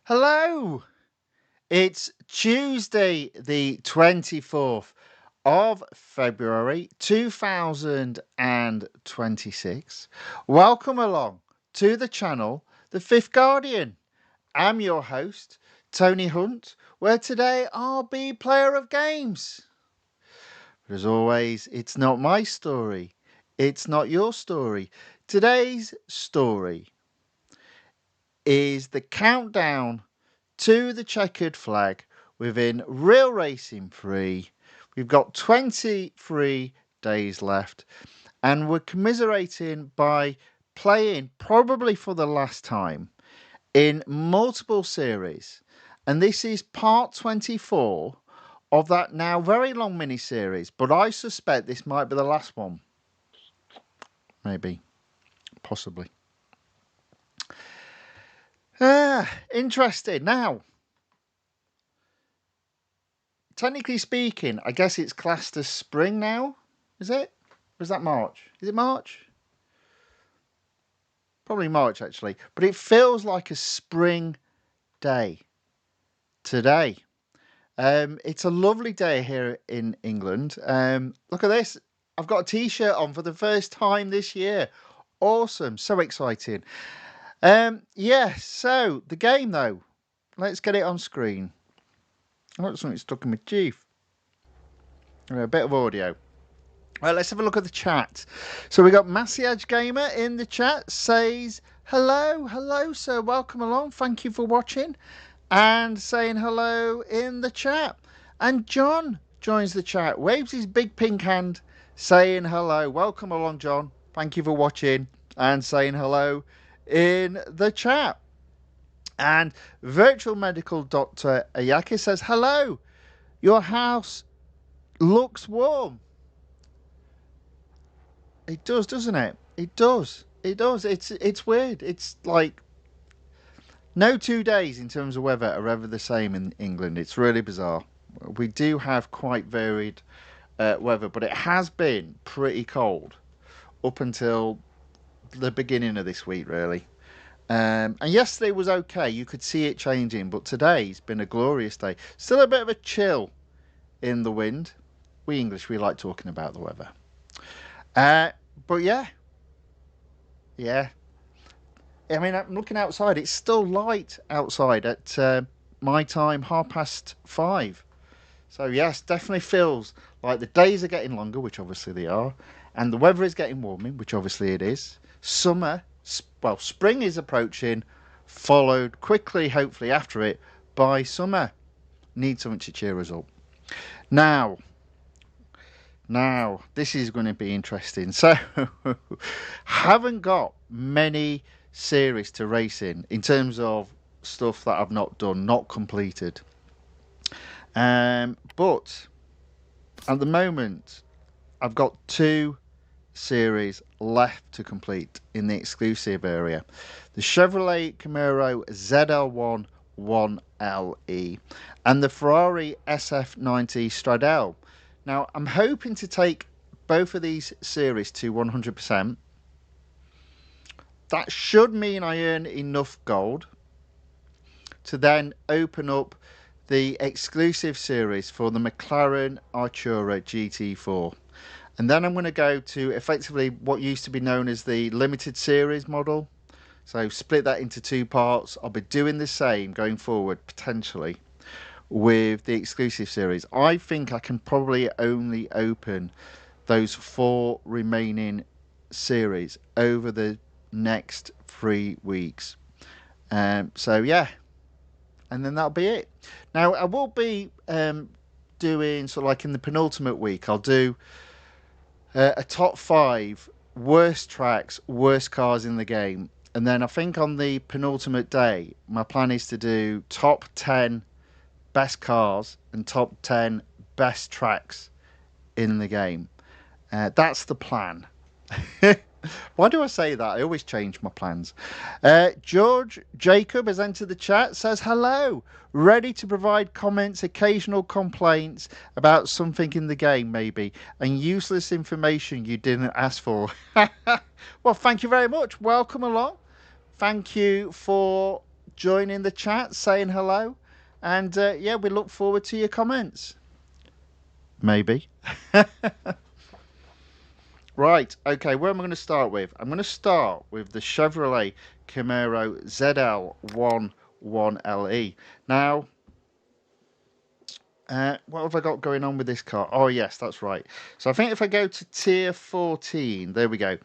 Hello! It's Tuesday, the 24th of February 2026. Welcome along to the channel, The Fifth Guardian. I'm your host, Tony Hunt, where today I'll be player of games. But as always, it's not my story, it's not your story. Today's story is the countdown to the checkered flag within Real Racing 3. We've got 23 days left, and we're commiserating by playing probably for the last time in multiple series. And this is part 24 of that now very long mini series, but I suspect this might be the last one. Maybe, possibly. Interesting. Now, technically speaking, I guess it's classed as spring now. Is it? Or is that March? Is it March? Probably March, actually. But it feels like a spring day today. It's a lovely day here in England. Look at this. I've got a t-shirt on for the first time this year. Awesome. So exciting. Yeah, so the game, though. Let's get it on screen. Oh, something stuck in my teeth. A bit of audio. Right, let's have a look at the chat. So we got Massiage Gamer in the chat, says hello sir, welcome along, thank you for watching, and saying hello in the chat. And John joins the chat, waves his big pink hand, saying hello. Welcome along, John, thank you for watching and saying hello in the chat. And Virtual Medical Dr. Ayaki says hello, your house looks warm. It does, doesn't it? It does. It does. It's weird. It's like no 2 days in terms of weather are ever the same in England. It's really bizarre. We do have quite varied weather, but it has been pretty cold up until the beginning of this week, really. And yesterday was okay. You could see it changing, but today's been a glorious day. Still a bit of a chill in the wind. We English, we like talking about the weather. But yeah. I mean, I'm looking outside. It's still light outside at my time, 5:30. So yes, definitely feels like the days are getting longer, which obviously they are, and the weather is getting warmer, which obviously it is. Summer, well, spring is approaching, followed quickly, hopefully after it, by summer. Need something to cheer us up. Now, this is going to be interesting. So, haven't got many series to race in terms of stuff that I've not done, not completed. But at the moment, I've got 2 series left to complete in the exclusive area. The Chevrolet Camaro ZL1 1LE and the Ferrari SF90 Stradale. Now, I'm hoping to take both of these series to 100%. That should mean I earn enough gold to then open up the exclusive series for the McLaren Artura GT4. And then I'm going to go to effectively what used to be known as the limited series model. So split that into 2 parts. I'll be doing the same going forward, potentially, with the exclusive series. I think I can probably only open those 4 remaining series over the next 3 weeks. So yeah, and then that'll be it. Now I will be doing sort of like in the penultimate week, I'll do a top 5 worst tracks, worst cars in the game, and then I think on the penultimate day my plan is to do top 10 best cars and top 10 best tracks in the game. That's the plan. Why do I say that? I always change my plans. George Jacob has entered the chat, says hello, ready to provide comments, occasional complaints about something in the game maybe, and useless information you didn't ask for. Well, thank you very much. Welcome along. Thank you for joining the chat, saying hello. And yeah, we look forward to your comments. Maybe. Right, okay, where am I going to start with? I'm going to start with the Chevrolet Camaro ZL11LE. Now, what have I got going on with this car? Oh, yes, that's right. So I think if I go to tier 14, there we go.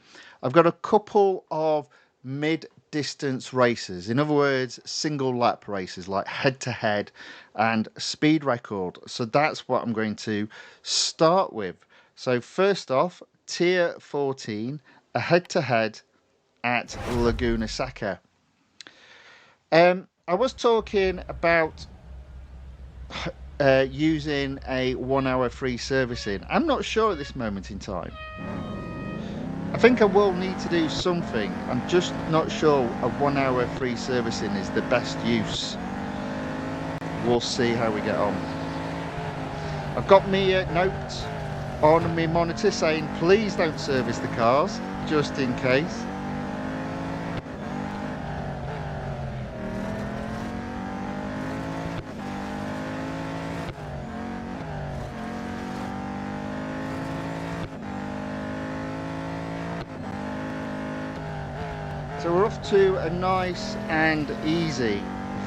I've got a couple of mid-distance races. In other words, single lap races like head-to-head and speed record. So that's what I'm going to start with. So first off, tier 14, a head-to-head at Laguna Seca. I was talking about using a 1 hour free servicing. I'm not sure at this moment in time. I think I will need to do something. I'm just not sure a 1 hour free servicing is the best use. We'll see how we get on. I've got me notes on my monitor saying please don't service the cars, just in case. So we're off to a nice and easy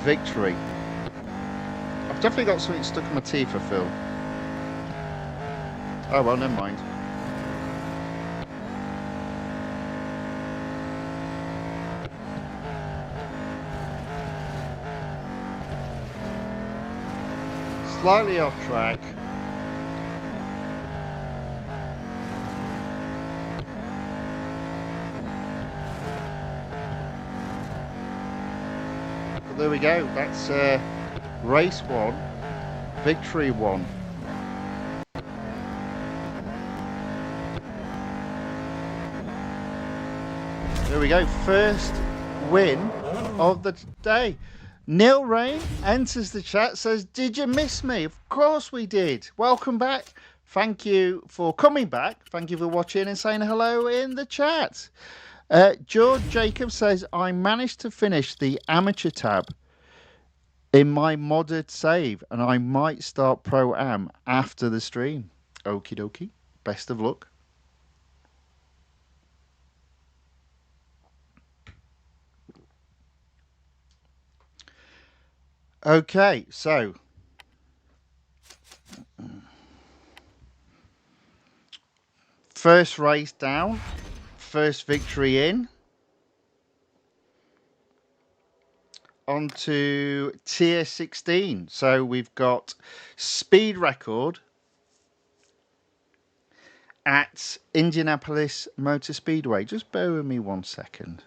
victory. I've definitely got something stuck in my teeth, I feel. Oh well, never mind. Slightly off track. But there we go, that's race 1, victory 1. There we go, first win of the day. Neil Rain enters the chat, says, did you miss me? Of course we did. Welcome back. Thank you for coming back. Thank you for watching and saying hello in the chat. George Jacob says, I managed to finish the amateur tab in my modded save and I might start Pro-Am after the stream. Okie dokie. Best of luck. Okay, so first race down, first victory in. On to tier 16. So we've got speed record at Indianapolis Motor Speedway. Just bear with me 1 second.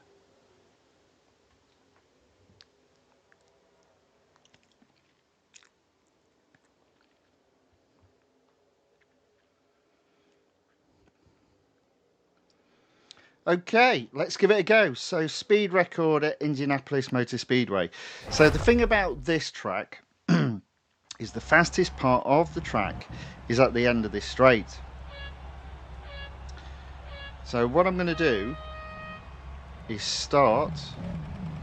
Okay, let's give it a go. So speed record at Indianapolis Motor Speedway. So the thing about this track is the fastest part of the track is at the end of this straight. So what I'm going to do is start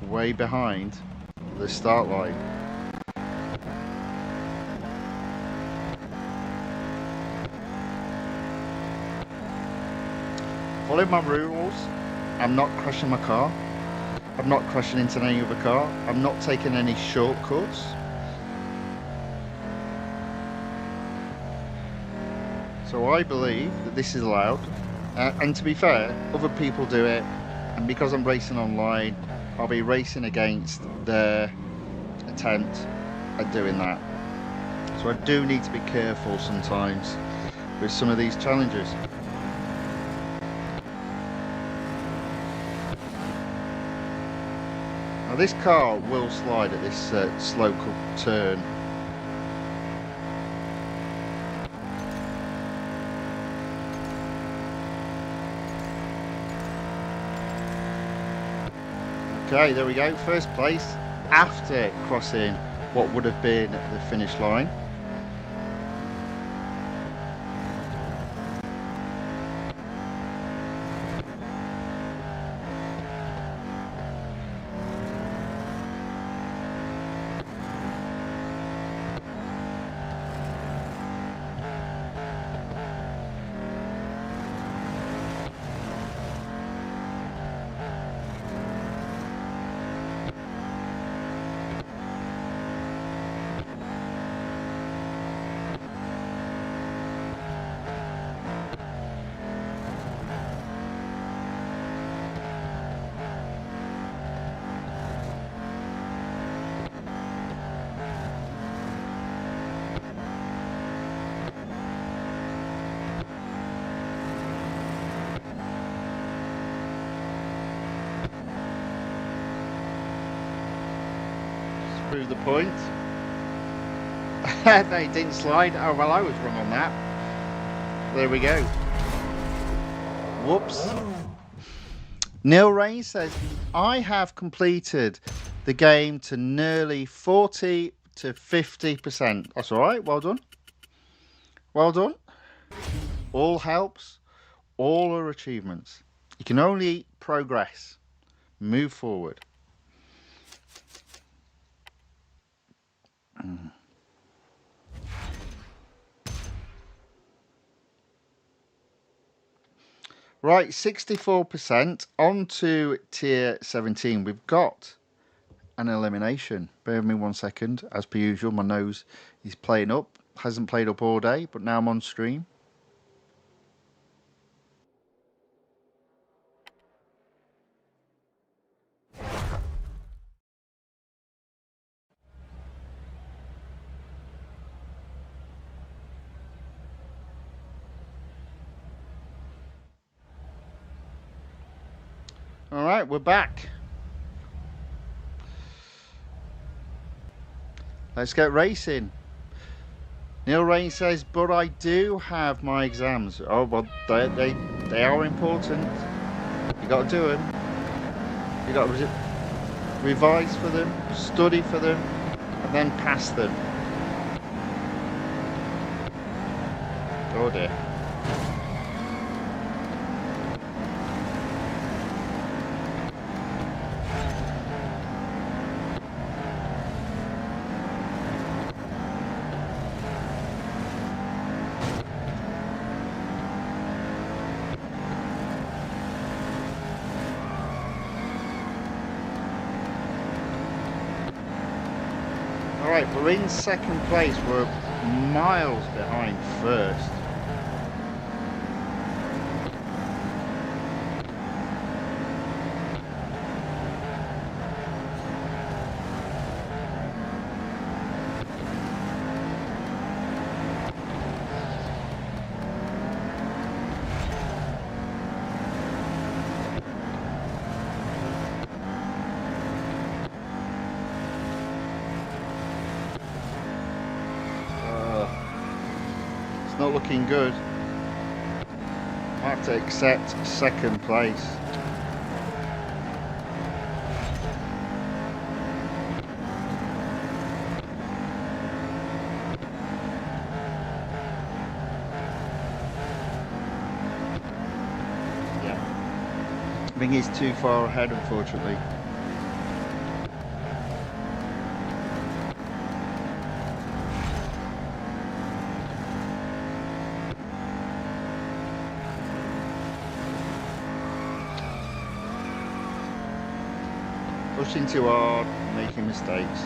way behind the start line. Follow my rules. I'm not crashing my car. I'm not crashing into any other car. I'm not taking any shortcuts. So I believe that this is allowed. And to be fair, other people do it. And because I'm racing online, I'll be racing against their attempt at doing that. So I do need to be careful sometimes with some of these challenges. Now this car will slide at this slow turn. Okay, there we go, first place after crossing what would have been the finish line. through the point. They didn't slide. Oh, well, I was wrong on that. There we go. Whoops. Neil Rain says, I have completed the game to nearly 40 to 50%. That's all right. Well done. Well done. All helps. All are achievements. You can only progress. Move forward. Right, 64%. On to tier 17. We've got an elimination. Bear with me 1 second. As per usual, my nose is playing up. Hasn't played up all day, but now I'm on stream. All right, we're back. Let's get racing. Neil Rain says, but I do have my exams. Oh, well, they are important. You got to do them. You got to revise for them, study for them, and then pass them. Oh dear. Alright, we're in second place. We're miles behind first. It's not looking good. I have to accept second place. Yeah. I think he's too far ahead, unfortunately. Pushing too hard, making mistakes.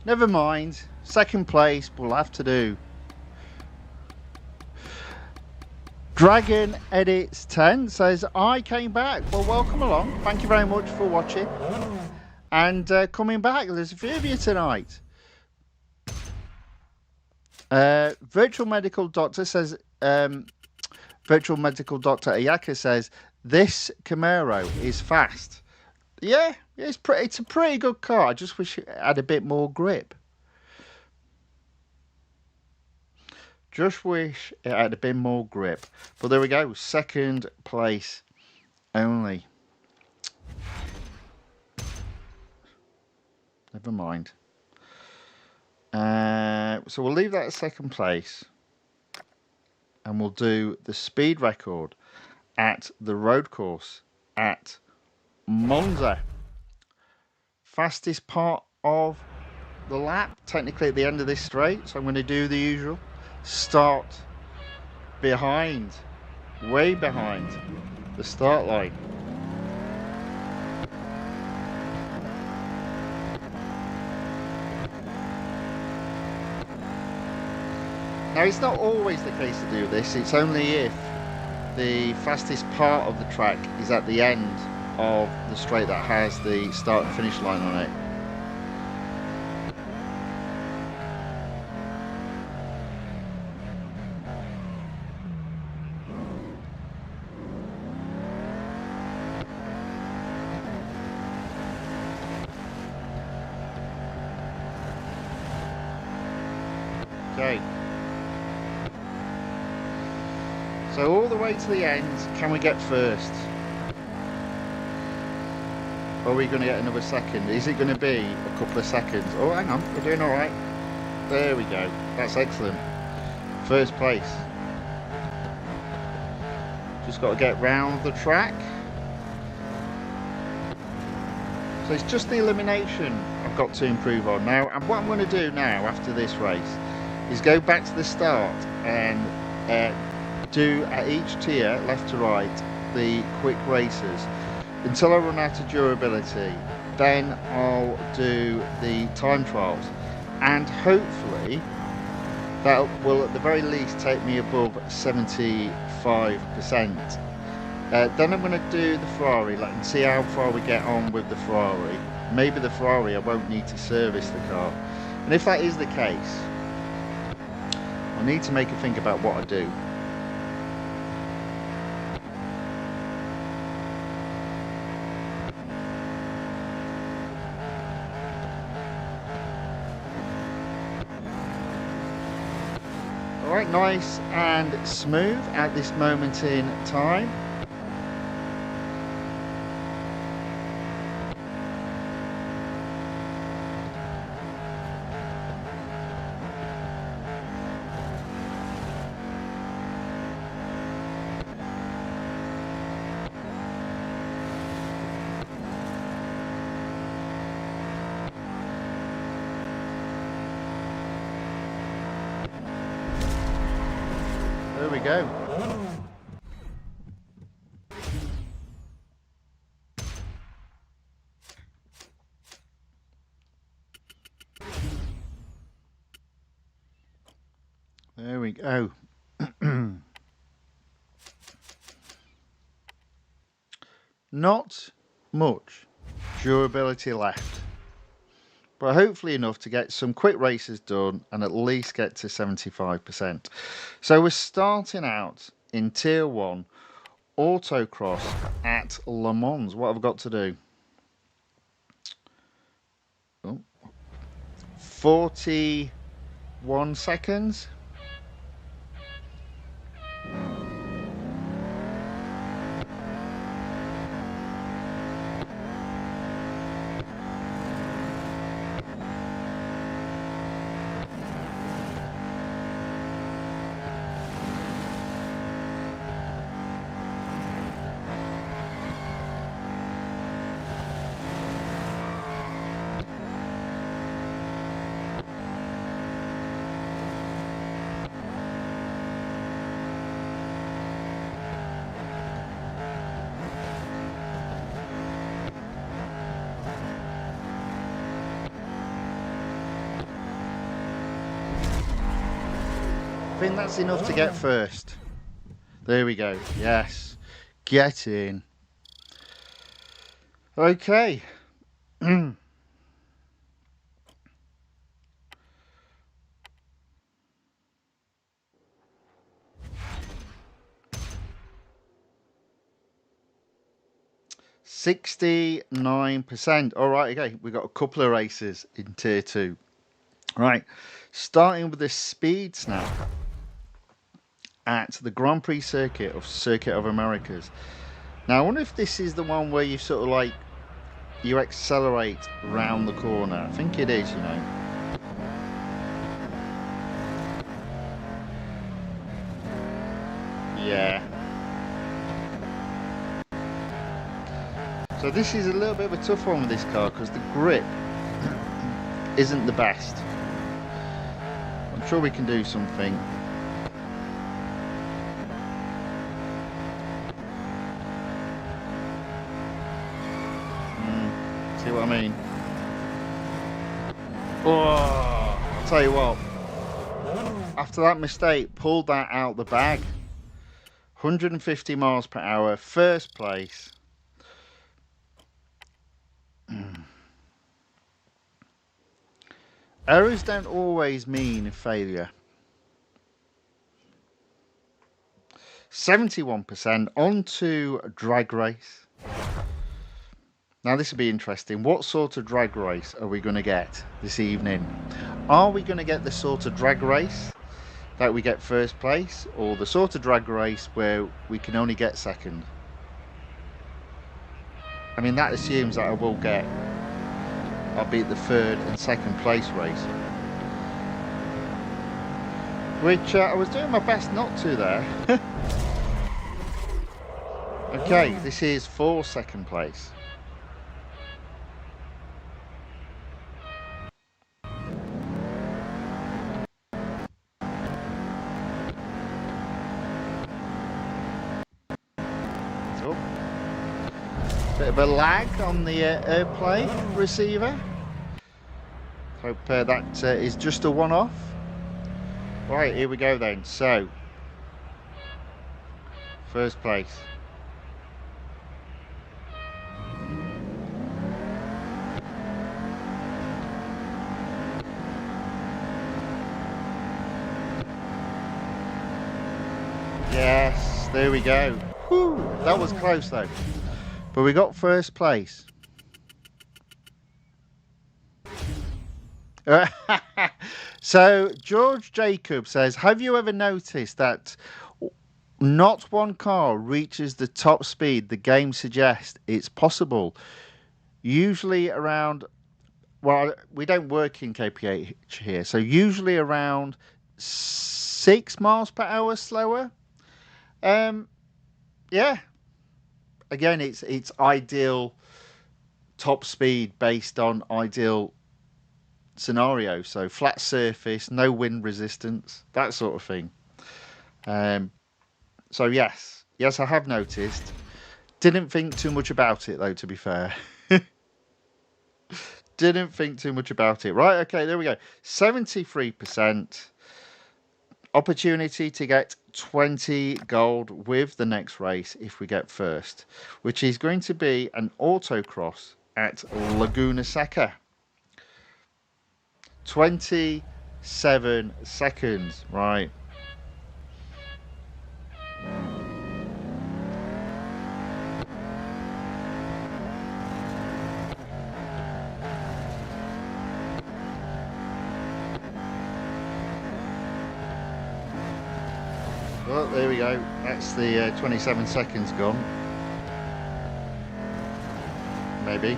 Never mind, second place we'll have to do. Dragon Edits 10 says, I came back. Well, welcome along. Thank you very much for watching and coming back. There's a few of you tonight. Virtual Medical Doctor says, Virtual Medical Doctor Ayaka says, this Camaro is fast. Yeah, it's a pretty good car. I just wish it had a bit more grip. Just wish it had a bit more grip. But there we go. Second place only. Never mind. So we'll leave that at second place. And we'll do the speed record at the road course at Monza. Fastest part of the lap. Technically at the end of this straight. So I'm going to do the usual. Start behind, way behind the start line. Now it's not always the case to do this, it's only if the fastest part of the track is at the end of the straight that has the start and finish line on it. Okay. So all the way to the end, can we get first? Or are we going to get another second? Is it going to be a couple of seconds? Oh, hang on, we're doing all right. There we go. That's excellent. First place. Just got to get round the track. So it's just the elimination I've got to improve on now. And what I'm going to do now after this race is go back to the start and do at each tier, left to right, the quick races until I run out of durability. Then I'll do the time trials, and hopefully that will at the very least take me above 75%. Then I'm going to do the Ferrari and see how far we get on with the Ferrari. Maybe the Ferrari I won't need to service the car, and if that is the case, I need to make a think about what I do. Alright, nice and smooth at this moment in time. There we go. There we go. Not much durability left, but hopefully enough to get some quick races done and at least get to 75%. So we're starting out in Tier 1 Autocross at Le Mans. What have I got to do? Oh, 41 seconds. I think that's enough to get first. There we go. Yes. Get in. Okay. 69%. All right, okay. We've got a couple of races in Tier 2. Right. Starting with the Speed Snap at the Grand Prix Circuit of Americas. Now, I wonder if this is the one where you sort of like, you accelerate round the corner. I think it is, you know. Yeah. So this is a little bit of a tough one with this car because the grip isn't the best. I'm sure we can do something. See what I mean? Oh, I'll tell you what. After that mistake, pulled that out the bag. 150 miles per hour, first place. Errors don't always mean failure. 71%. On to drag race. Now this will be interesting. What sort of drag race are we going to get this evening? Are we going to get the sort of drag race that we get first place, or the sort of drag race where we can only get second? I mean, that assumes that I'll beat the third and second place race, which I was doing my best not to there. Okay, this is for second place. So, bit of a lag on the AirPlay receiver. Hope that is just a one-off. Right, here we go then. So, first place. Yes, there we go. Whew, that was close though. But we got first place. So George Jacob says, have you ever noticed that not one car reaches the top speed the game suggests it's possible? Usually around, well, we don't work in kph here, so usually around 6 miles per hour slower. Yeah, again, it's ideal top speed based on ideal scenario, so flat surface, no wind resistance, that sort of thing. So yes, I have noticed. Didn't think too much about it though, to be fair. Didn't think too much about it. Right, okay, there we go. 73%. Opportunity to get 20 gold with the next race if we get first, which is going to be an autocross at Laguna Seca. 27 seconds, right. Well, there we go. That's the 27 seconds gone. Maybe.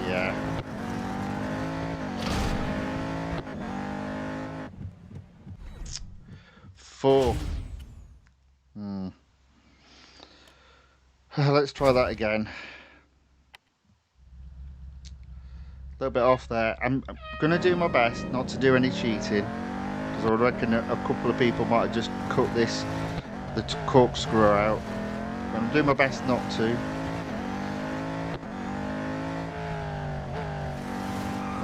Yeah. Fourth. Let's try that again. A little bit off there. I'm going to do my best not to do any cheating, because I reckon a couple of people might have just cut the corkscrew out. I'm going to do my best not to.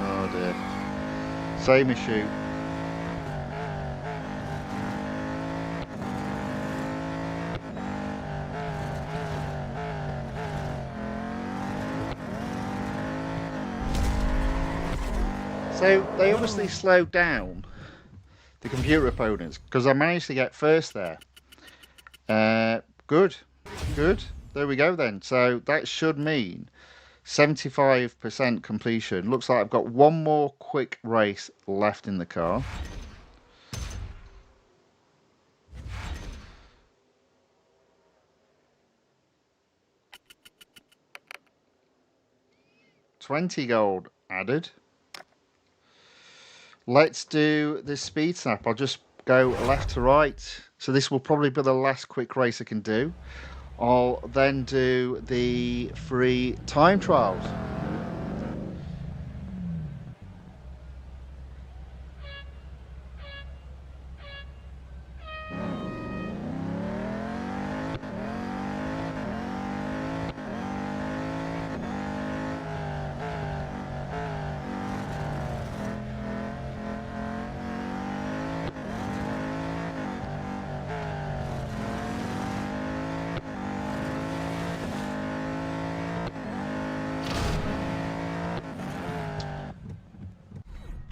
Oh dear. Same issue. So they obviously slowed down the computer opponents, because I managed to get first there. Good. There we go then. So that should mean 75% completion. Looks like I've got one more quick race left in the car. $20 gold added. Let's do the speed snap. I'll just go left to right. So this will probably be the last quick race I can do. I'll then do the free time trials.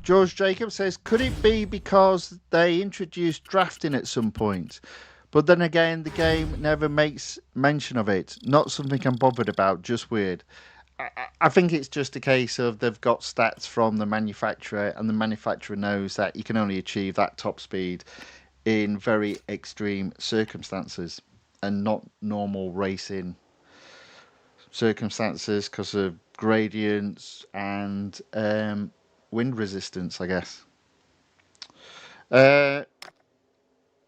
George Jacob says, could it be because they introduced drafting at some point? But then again, the game never makes mention of it. Not something I'm bothered about, just weird. I think it's just a case of they've got stats from the manufacturer, and the manufacturer knows that you can only achieve that top speed in very extreme circumstances and not normal racing circumstances because of gradients and wind resistance, I guess.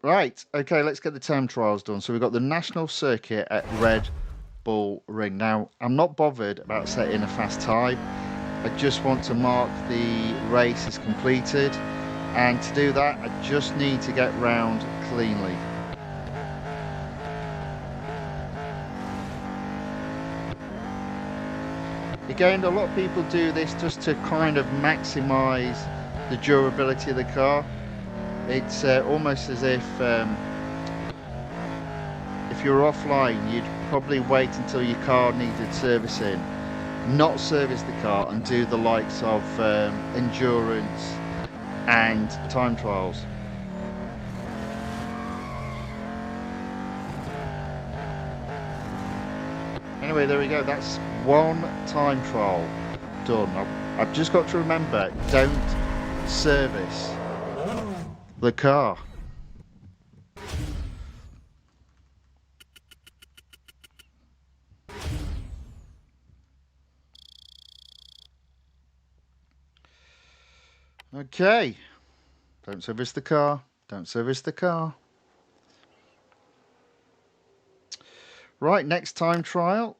Right, okay, let's get the time trials done. So we've got the national circuit at Red Bull Ring. Now, I'm not bothered about setting a fast time. I just want to mark the race as completed. And to do that, I just need to get round cleanly. Again, a lot of people do this just to kind of maximise the durability of the car. It's almost as if you're offline, you'd probably wait until your car needed servicing, not service the car, and do the likes of endurance and time trials. Anyway, there we go. That's one time trial done. I've just got to remember, don't service the car. Okay. Don't service the car. Don't service the car. Right, next time trial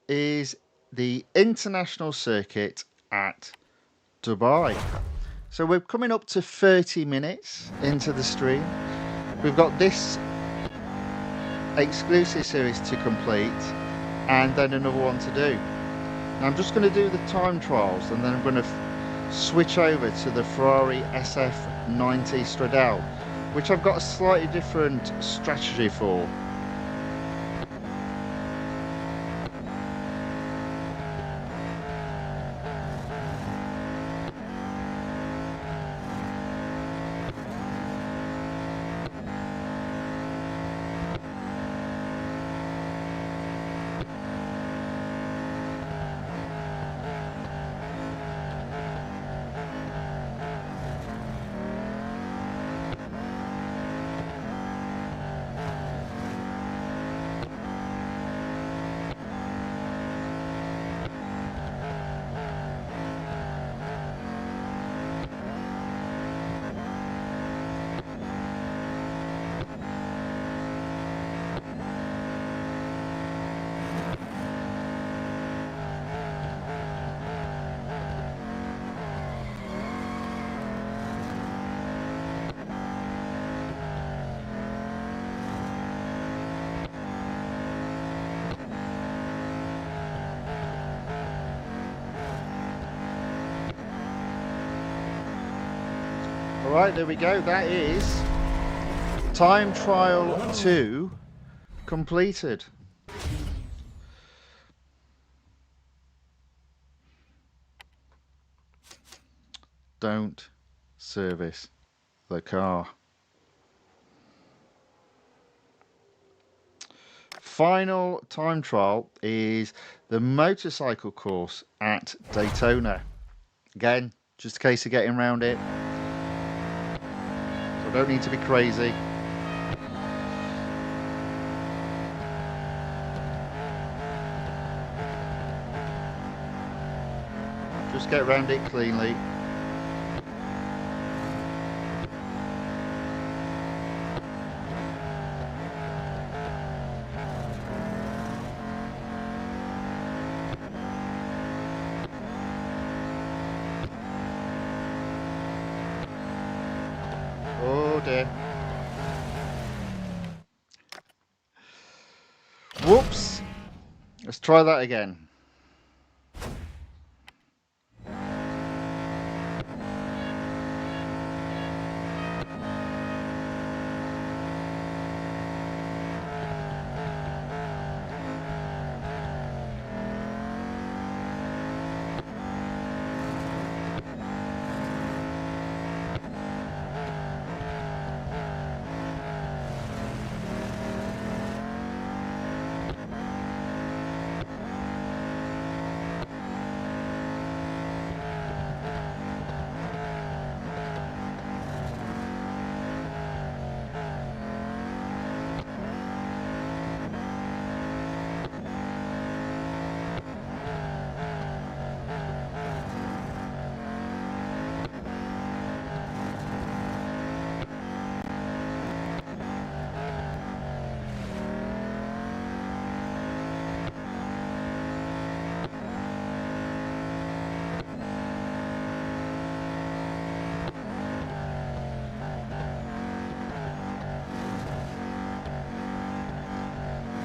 is the international circuit at Dubai. So we're coming up to 30 minutes into the stream. We've got this exclusive series to complete and then another one to do. Now I'm just going to do the time trials and then I'm going to switch over to the Ferrari SF90 Stradale, which I've got a slightly different strategy for. Alright, there we go. That is time trial 2 completed. Don't service the car. Final time trial is the motorcycle course at Daytona. Again, just a case of getting around it. So I don't need to be crazy. Just get around it cleanly. Oh dear. Whoops. Let's try that again.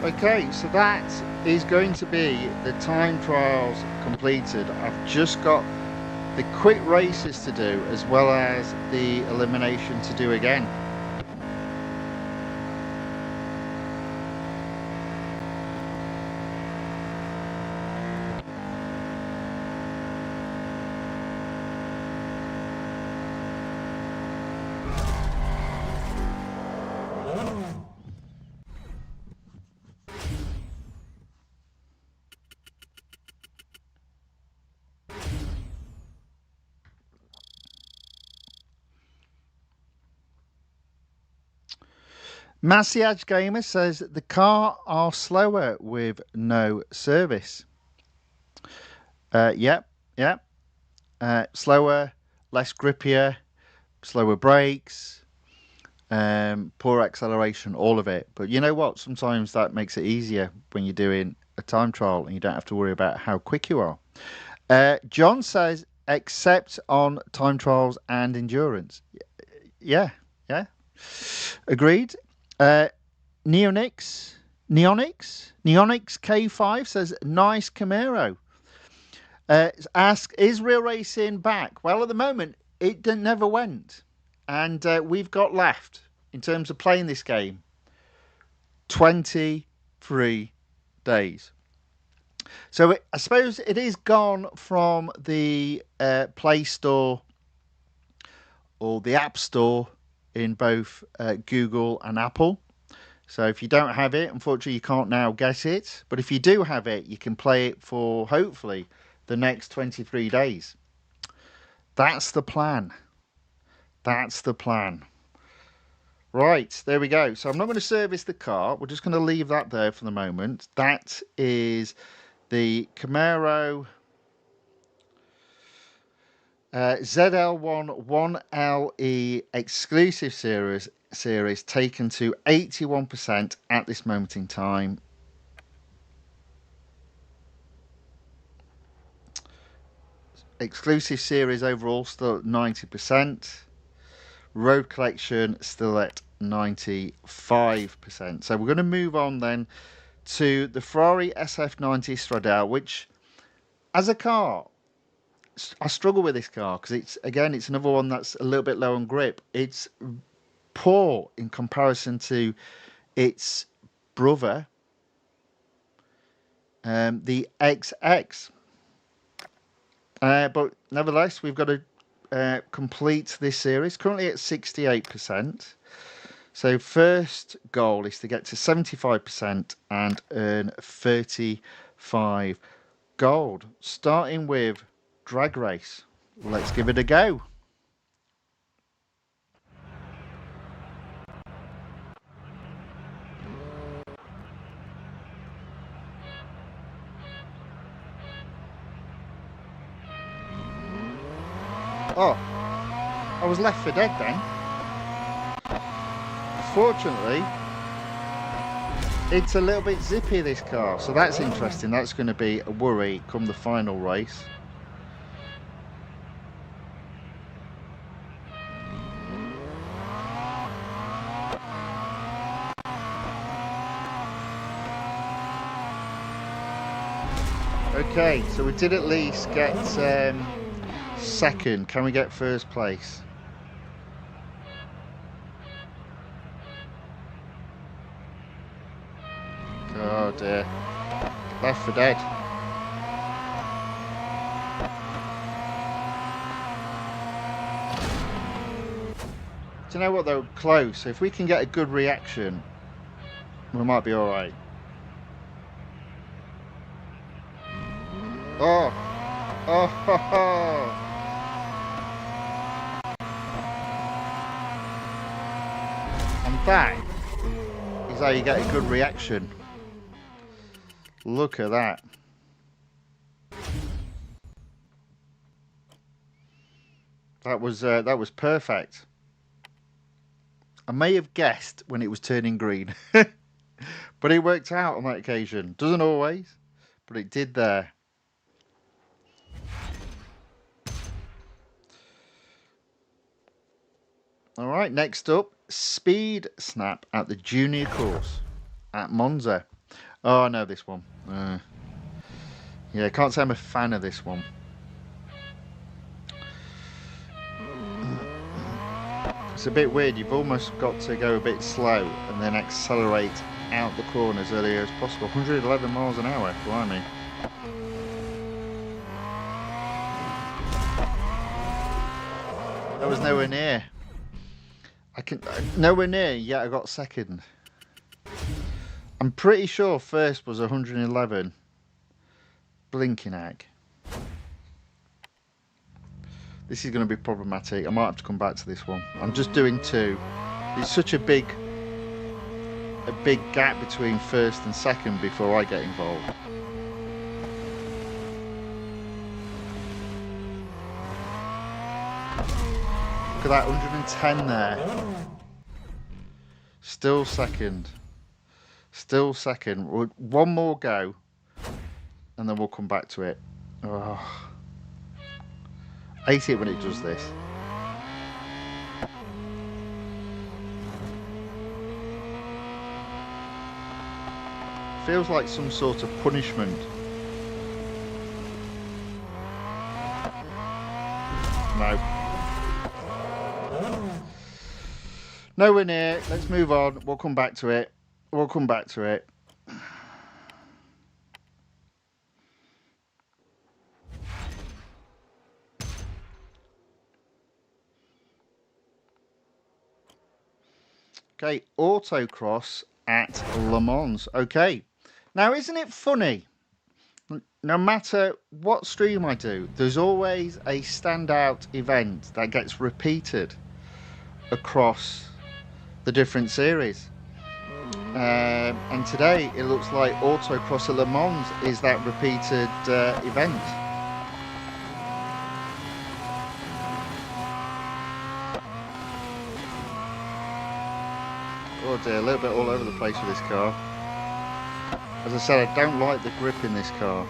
Okay, so that is going to be the time trials completed. I've just got the quick races to do as well as the elimination to do again. Massiage Gamer says the car are slower with no service. Yep. Slower, less grippier, slower brakes, poor acceleration, all of it. But you know what? Sometimes that makes it easier when you're doing a time trial and you don't have to worry about how quick you are. John says, except on time trials and endurance. Yeah. Agreed. Neonix K5 says, nice Camaro. Ask, is real racing back? Well, at the moment, it never went. And we've got left, in terms of playing this game, 23 days. So I suppose it is gone from the Play Store or the App Store in both Google and Apple. So if you don't have it, unfortunately, you can't now get it. But if you do have it, you can play it for, hopefully, the next 23 days. That's the plan. That's the plan. Right, there we go. So I'm not going to service the car. We're just going to leave that there for the moment. That is the Camaro ZL1 1LE exclusive series taken to 81% at this moment in time. Exclusive series overall still at 90%. Road collection still at 95%. So we're going to move on then to the Ferrari SF90 Stradale, which, as a car, I struggle with this car because it's another one that's a little bit low on grip. It's poor in comparison to its brother, the XX. But nevertheless, we've got to complete this series. Currently at 68%. So first goal is to get to 75% and earn 35 gold. Starting with drag race. Let's give it a go. Oh, I was left for dead then. Fortunately, it's a little bit zippy, this car, so that's interesting. That's going to be a worry come the final race. Okay, so we did at least get second. Can we get first place? Oh dear. Left for dead. Do you know what though? Close. If we can get a good reaction, we might be alright. Oh! Oh! Ho, ho. And that is how you get a good reaction. Look at that. That was perfect. I may have guessed when it was turning green, but it worked out on that occasion. Doesn't always, but it did there. All right, next up, Speed Snap at the Junior course at Monza. Oh, I know this one. Yeah, I can't say I'm a fan of this one. It's a bit weird. You've almost got to go a bit slow and then accelerate out the corner as early as possible. 111 miles an hour, blimey. That was nowhere near. Nowhere near, yet I got second. I'm pretty sure first was 111. Blinking egg. This is going to be problematic. I might have to come back to this one. I'm just doing two. It's such a big gap between first and second before I get involved. Look at that, 110 there. Still second. Still second. One more go, and then we'll come back to it. Oh. I hate it when it does this. Feels like some sort of punishment. No. Nowhere near. Let's move on. We'll come back to it. We'll come back to it. Okay, autocross at Le Mans. Okay. Now, isn't it funny? No matter what stream I do, there's always a standout event that gets repeated across the different series. And today it looks like autocross at Le Mans is that repeated event. Oh dear, a little bit all over the place with this car. As I said, I don't like the grip in this car.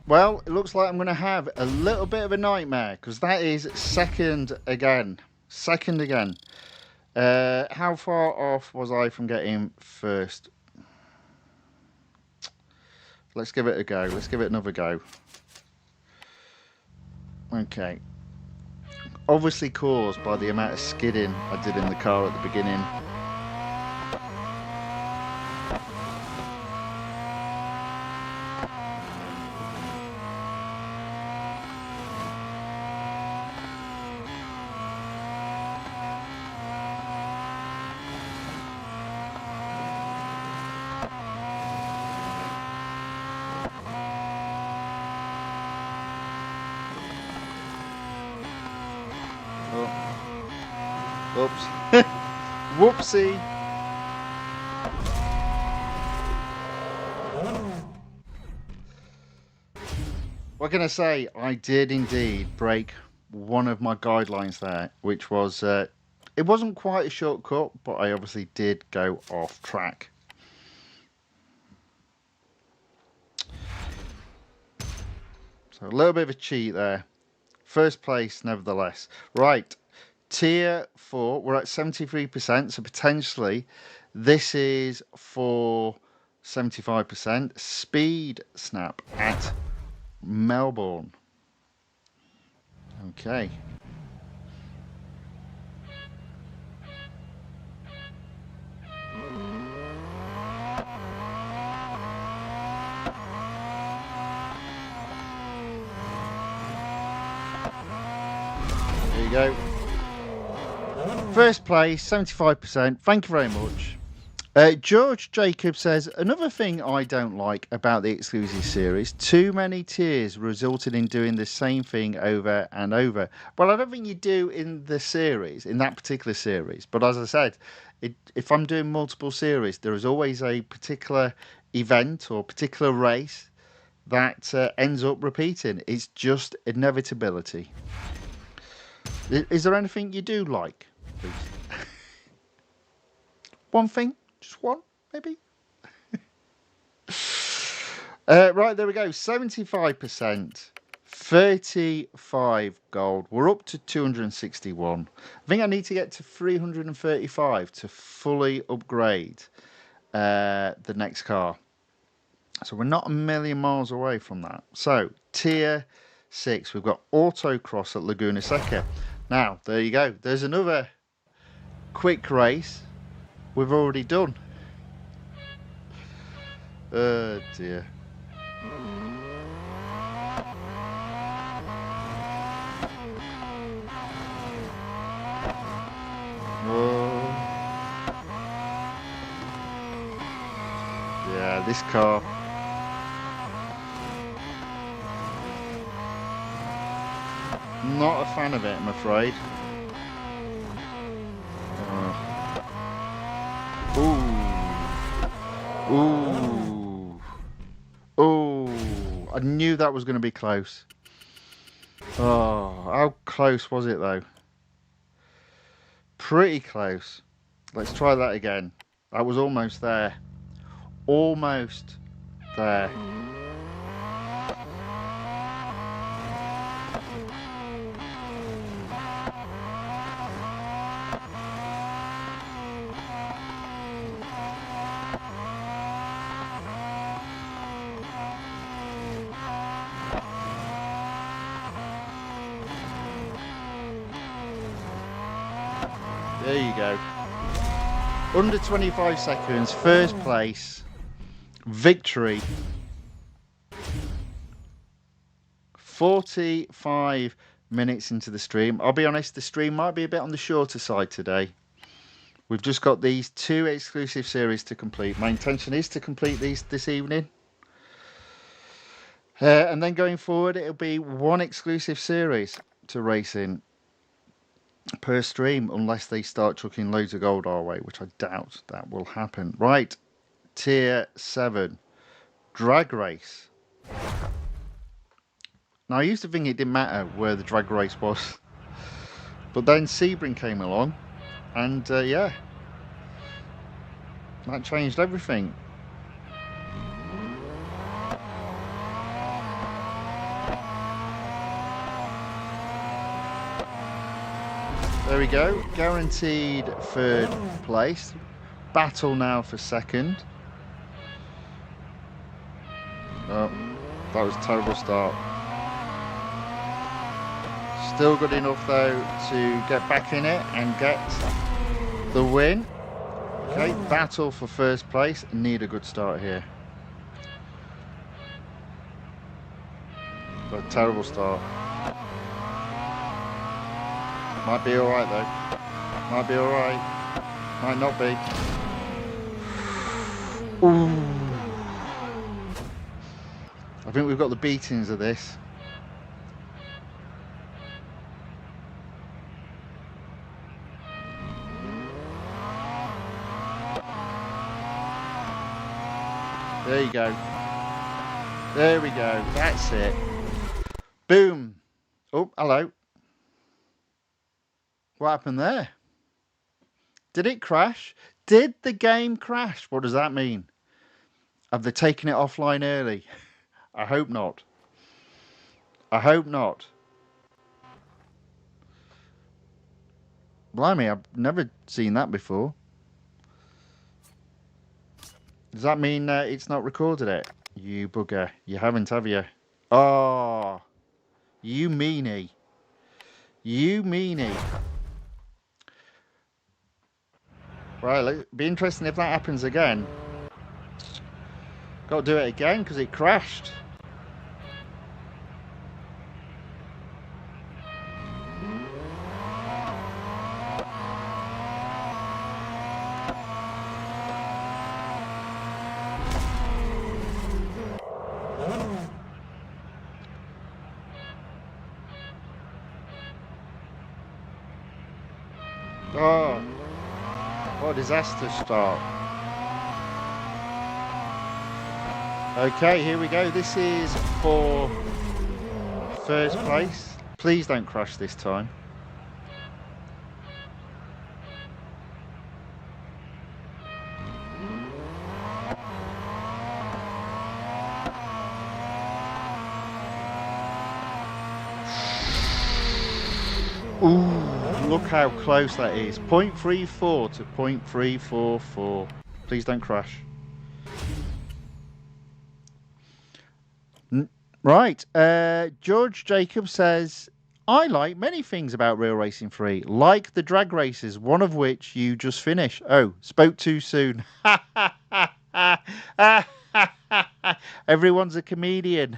Well, it looks like I'm going to have a little bit of a nightmare because that is second again. Second again. How far off was I from getting first? Let's give it a go. Let's give it another go. Okay. Obviously caused by the amount of skidding I did in the car at the beginning. Oops. Whoopsie. What can I say? I did indeed break one of my guidelines there, which was it wasn't quite a shortcut, but I obviously did go off track. So a little bit of a cheat there. First place, nevertheless. Right. Tier 4, we're at 73%, so potentially this is for 75%. Speed Snap at Melbourne. Okay. There you go. First place, 75%. Thank you very much. George Jacob says, another thing I don't like about the exclusive series, too many tiers resulted in doing the same thing over and over. Well, I don't think you do in the series, in that particular series. But as I said, if I'm doing multiple series, there is always a particular event or particular race that ends up repeating. It's just inevitability. Is there anything you do like, please? One thing, just one, maybe. Right, there we go. 75%, 35 gold. We're up to 261. I think I need to get to 335 to fully upgrade the next car. So we're not a million miles away from that. So tier 6, we've got autocross at Laguna Seca. Now, there you go. There's another quick race we've already done. Oh dear. Oh. Yeah, this car. Not a fan of it, I'm afraid. Ooh. Ooh. Ooh. I knew that was going to be close. Oh, how close was it though? Pretty close. Let's try that again. That was almost there. Almost there. There you go. Under 25 seconds, first place, victory. 45 minutes into the stream. I'll be honest, the stream might be a bit on the shorter side today. We've just got these 2 exclusive series to complete. My intention is to complete these this evening. And then going forward, it'll be 1 exclusive series to race in per stream, unless they start chucking loads of gold our way, which I doubt that will happen. Right, tier 7, drag race. Now, I used to think it didn't matter where the drag race was, but then Sebring came along, and yeah, that changed everything. There we go, guaranteed 3rd place. Battle now for 2nd. Oh, that was a terrible start. Still good enough though to get back in it and get the win. Okay, battle for 1st place. Need a good start here. But a terrible start. Might be alright though. Might be alright. Might not be. Ooh. I think we've got the beatings of this. There you go. There we go. That's it. Boom. Oh, hello. What happened there? Did it crash? Did the game crash? What does that mean? Have they taken it offline early? I hope not. I hope not. Blimey, I've never seen that before. Does that mean it's not recorded it? You bugger. You haven't, have you? Oh, you meanie. You meanie. Right, it'll be interesting if that happens again. Got to do it again because it crashed. Oh, what a disaster start. Okay, here we go. This is for 1st place. Please don't crash this time. Ooh, look how close that is. 0.34 to 0.344. Please don't crash. Right. George Jacob says, I like many things about Real Racing 3, like the drag races, one of which you just finished. Oh, spoke too soon. Everyone's a comedian.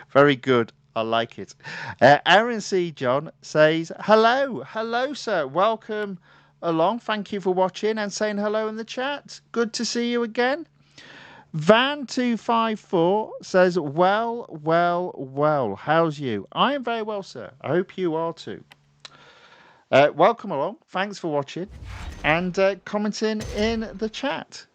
Very good. I like it. Aaron C. John says, hello. Hello, sir. Welcome along. Thank you for watching and saying hello in the chat. Good to see you again. Van254 says, well, how's you? I am very well, sir. I hope you are too. Welcome along. Thanks for watching and commenting in the chat.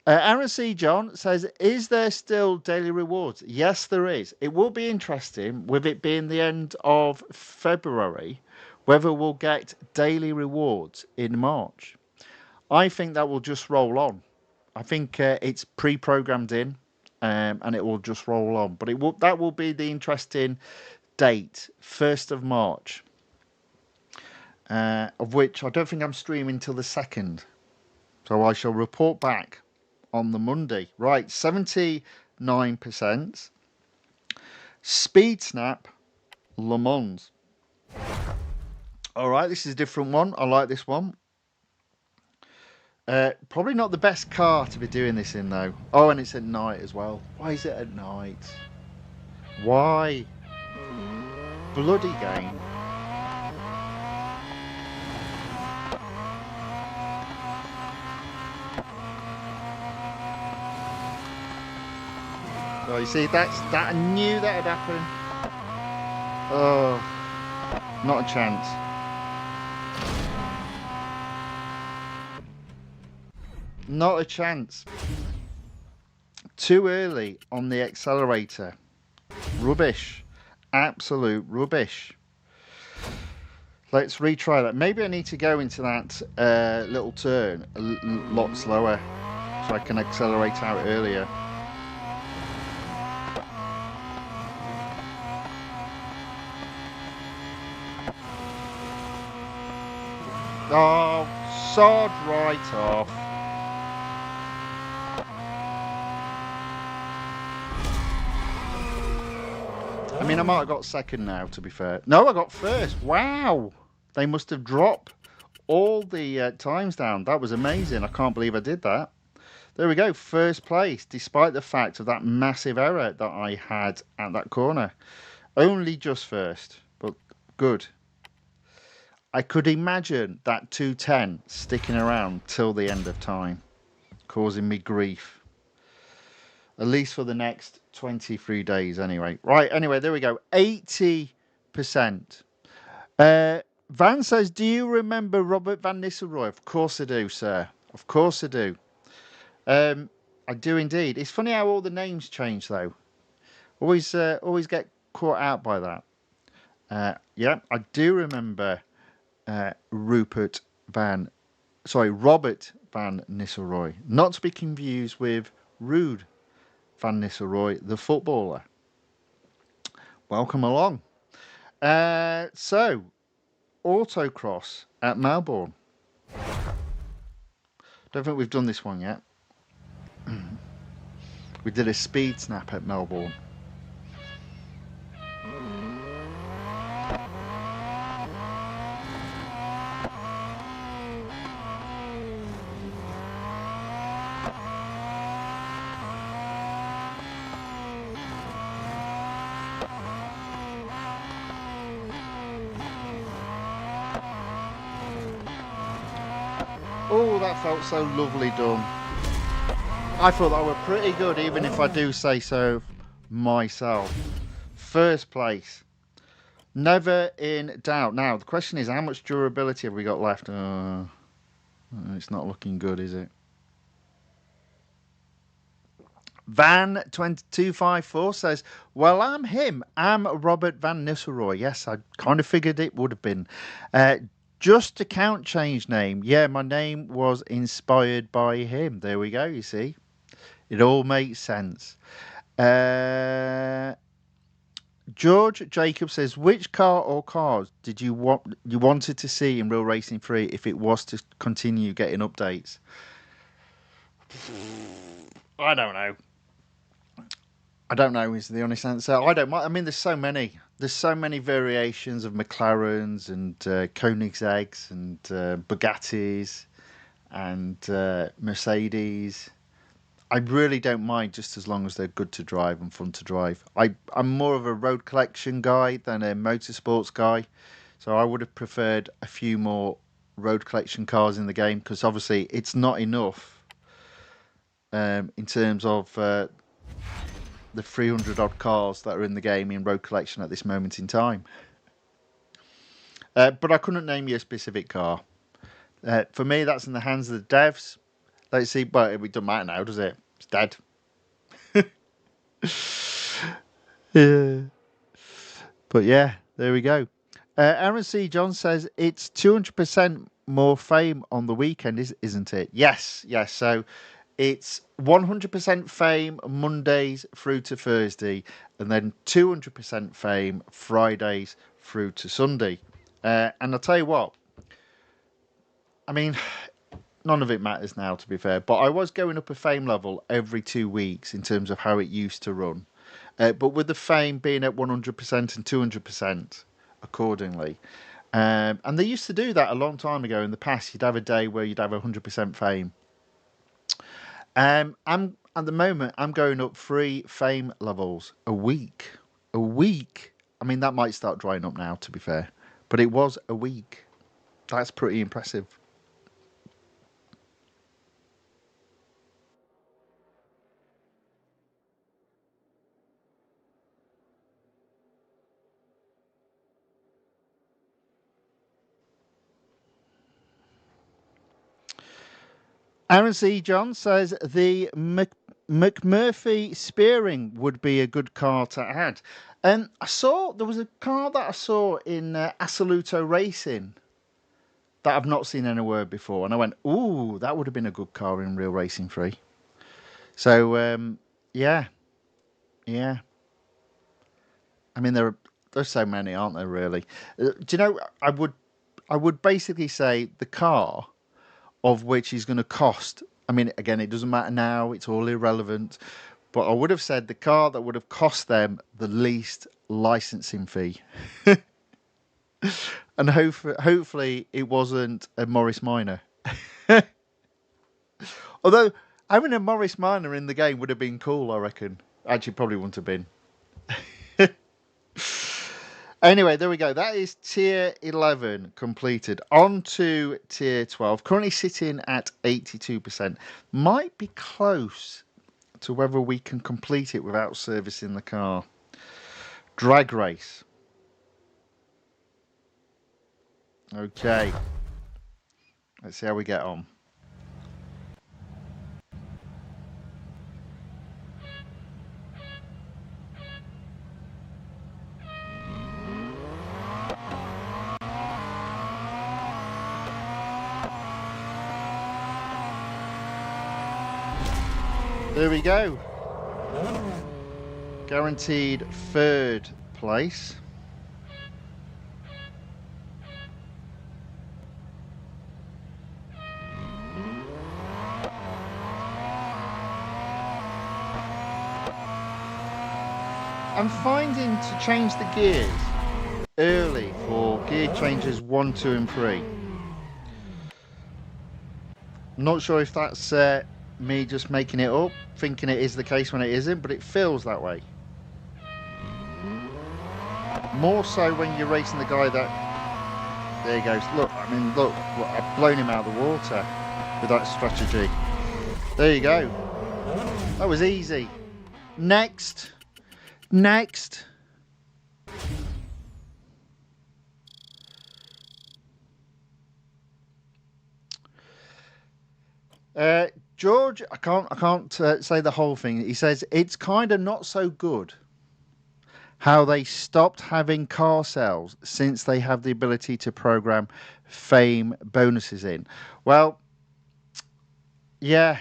Aaron C. John says, is there still daily rewards? Yes, there is. It will be interesting with it being the end of February, whether we'll get daily rewards in March. I think that will just roll on. I think it's pre-programmed in and it will just roll on. But that will be the interesting date, 1st of March, of which I don't think I'm streaming till the 2nd. So I shall report back on the Monday. Right, 79%. Speed Snap Le Mans. All right, this is a different one. I like this one. Probably not the best car to be doing this in, though. Oh, and it's at night as well. Why is it at night? Why? Bloody game. Oh, you see, that I knew that would happen. Oh, not a chance. Not a chance. Too early on the accelerator. Rubbish. Absolute rubbish. Let's retry that. Maybe I need to go into that little turn a lot slower so I can accelerate out earlier. Oh, sod right off. I mean, I might have got second now, to be fair. No, I got first. Wow. They must have dropped all the times down. That was amazing. I can't believe I did that. There we go. First place, despite the fact of that massive error that I had at that corner. Only just first, but good. I could imagine that 210 sticking around till the end of time, causing me grief. At least for the next 23 days anyway. Right, anyway, there we go. 80%. Van says, do you remember Robert Van Nistelrooy? Of course I do, sir. Of course I do. I do indeed. It's funny how all the names change, though. Always get caught out by that. Yeah, I do remember Robert Van Nistelrooy. Not to be confused with Ruud Van Nistelrooy, the footballer. Welcome along. So, autocross at Melbourne. Don't think we've done this one yet. We did a speed snap at Melbourne. Oh, that felt so lovely done. I thought that were pretty good, even if I do say so myself. First place. Never in doubt. Now, the question is, how much durability have we got left? It's not looking good, is it? Van2254 says, well, I'm him. I'm Robert Van Nistelrooy. Yes, I kind of figured it would have been. Just account change name. Yeah, my name was inspired by him. There we go, you see. It all makes sense. Uh, George Jacob says, which car or cars did you wanted to see in Real Racing 3 if it was to continue getting updates? I don't know. I don't know is the honest answer. I don't mind. I mean, there's so many. There's so many variations of McLarens and Koenigsegg's and Bugattis and Mercedes. I really don't mind just as long as they're good to drive and fun to drive. I'm more of a road collection guy than a motorsports guy. So I would have preferred a few more road collection cars in the game because obviously it's not enough in terms of the 300 odd cars that are in the game in road collection at this moment in time. But I couldn't name you a specific car. For me, that's in the hands of the devs. Let's see, but it doesn't matter now, does it? It's dead. Yeah. But yeah, there we go. Aaron C. John says it's 200% more fame on the weekend, isn't it? Yes, yes. So it's 100% fame Mondays through to Thursday, and then 200% fame Fridays through to Sunday. And I'll tell you what, I mean, none of it matters now, to be fair, but I was going up a fame level every 2 weeks in terms of how it used to run. But with the fame being at 100% and 200% accordingly. And they used to do that a long time ago in the past. You'd have a day where you'd have 100% fame. I'm at the moment I'm going up 3 fame levels a week. A week. I mean that might start drying up now, to be fair, but it was a week. That's pretty impressive. Aaron C. John says the McMurphy Spearing would be a good car to add. And I saw there was a car that I saw in Assoluto Racing that I've not seen anywhere before, and I went, "Ooh, that would have been a good car in Real Racing 3." So yeah, yeah. I mean, there's so many, aren't there? Really? Do you know? I would basically say the car of which is going to cost. I mean, again, it doesn't matter now; it's all irrelevant. But I would have said the car that would have cost them the least licensing fee, and hopefully it wasn't a Morris Minor. Although having a Morris Minor in the game would have been cool, I reckon. Actually, probably wouldn't have been. Anyway, there we go. That is tier 11 completed. On to tier 12. Currently sitting at 82%. Might be close to whether we can complete it without servicing the car. Drag race. Okay. Let's see how we get on. There we go. Guaranteed third place. I'm finding to change the gears early for gear changes 1, 2 and 3. I'm not sure if that's me just making it up, thinking it is the case when it isn't, but it feels that way. More so when you're racing the guy that... There he goes. Look, I mean, look, I've blown him out of the water with that strategy. There you go. That was easy. Next. Next. George, I can't say the whole thing. He says it's kind of not so good how they stopped having car sales since they have the ability to program fame bonuses in. Well, yeah,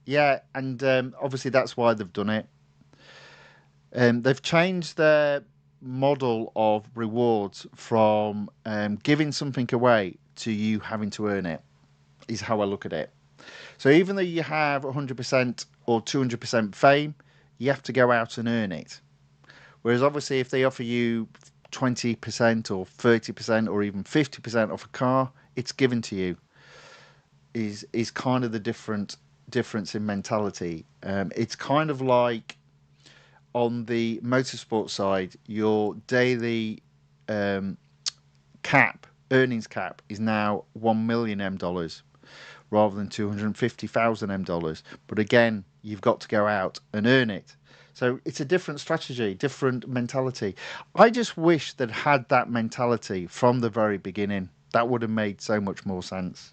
yeah, and obviously that's why they've done it. They've changed their model of rewards from giving something away to you having to earn it, is how I look at it. So even though you have 100% or 200% fame, you have to go out and earn it. Whereas obviously if they offer you 20% or 30% or even 50% off a car, it's given to you. Is kind of the difference in mentality. It's kind of like on the motorsport side, your daily um, earnings cap is now 1 million M dollars rather than 250,000 M dollars. But again, you've got to go out and earn it. So it's a different strategy, different mentality. I just wish that had that mentality from the very beginning. That would have made so much more sense.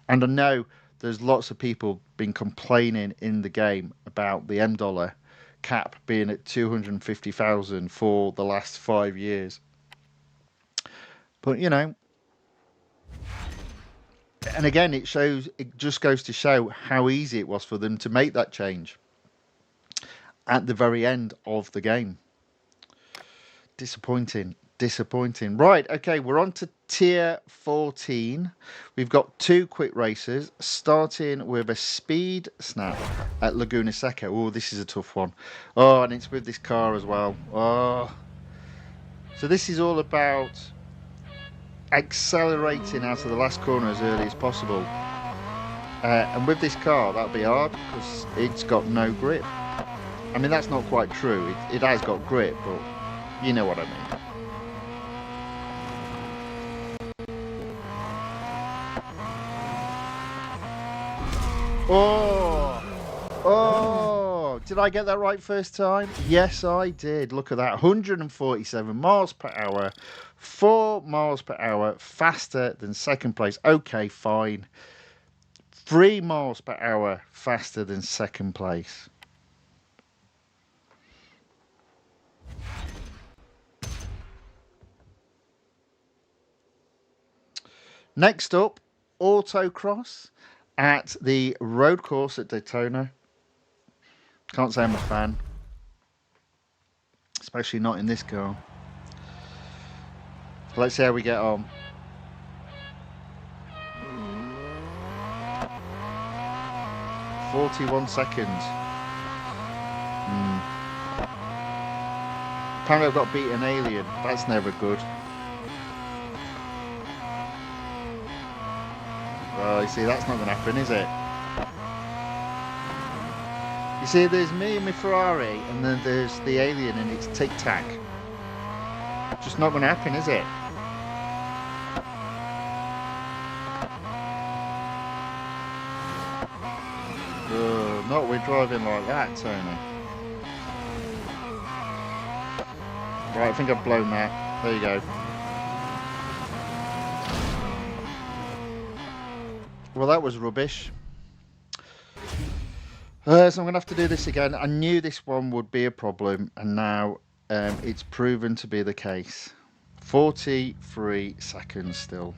And I know there's lots of people been complaining in the game about the M dollar cap being at 250,000 for the last 5 years. But you know, and again, it just goes to show how easy it was for them to make that change at the very end of the game. Disappointing. Disappointing. Right, okay, we're on to tier 14. We've got two quick races, starting with a speed snap at Laguna Seca. Oh, this is a tough one. Oh, and it's with this car as well. Oh. So this is all about accelerating out of the last corner as early as possible. And with this car, that'll be hard because it's got no grip. I mean, that's not quite true. It has got grip, but you know what I mean. Oh, oh, did I get that right first time? Yes, I did. Look at that. 147 miles per hour, 4 miles per hour faster than second place. Okay, fine. 3 miles per hour faster than second place. Next up, autocross at the road course at Daytona. Can't say I'm a fan, especially not in this car. Let's see how we get on. $41. Apparently I've got to beat an alien. That's never good. Well, you see, that's not going to happen, is it? You see, there's me and my Ferrari, and then there's the alien and it's tic-tac. Just not going to happen, is it? Not with driving like that, Tony. Right, I think I've blown that. There you go. Well, that was rubbish. So I'm going to have to do this again. I knew this one would be a problem, and now it's proven to be the case. 43 seconds still.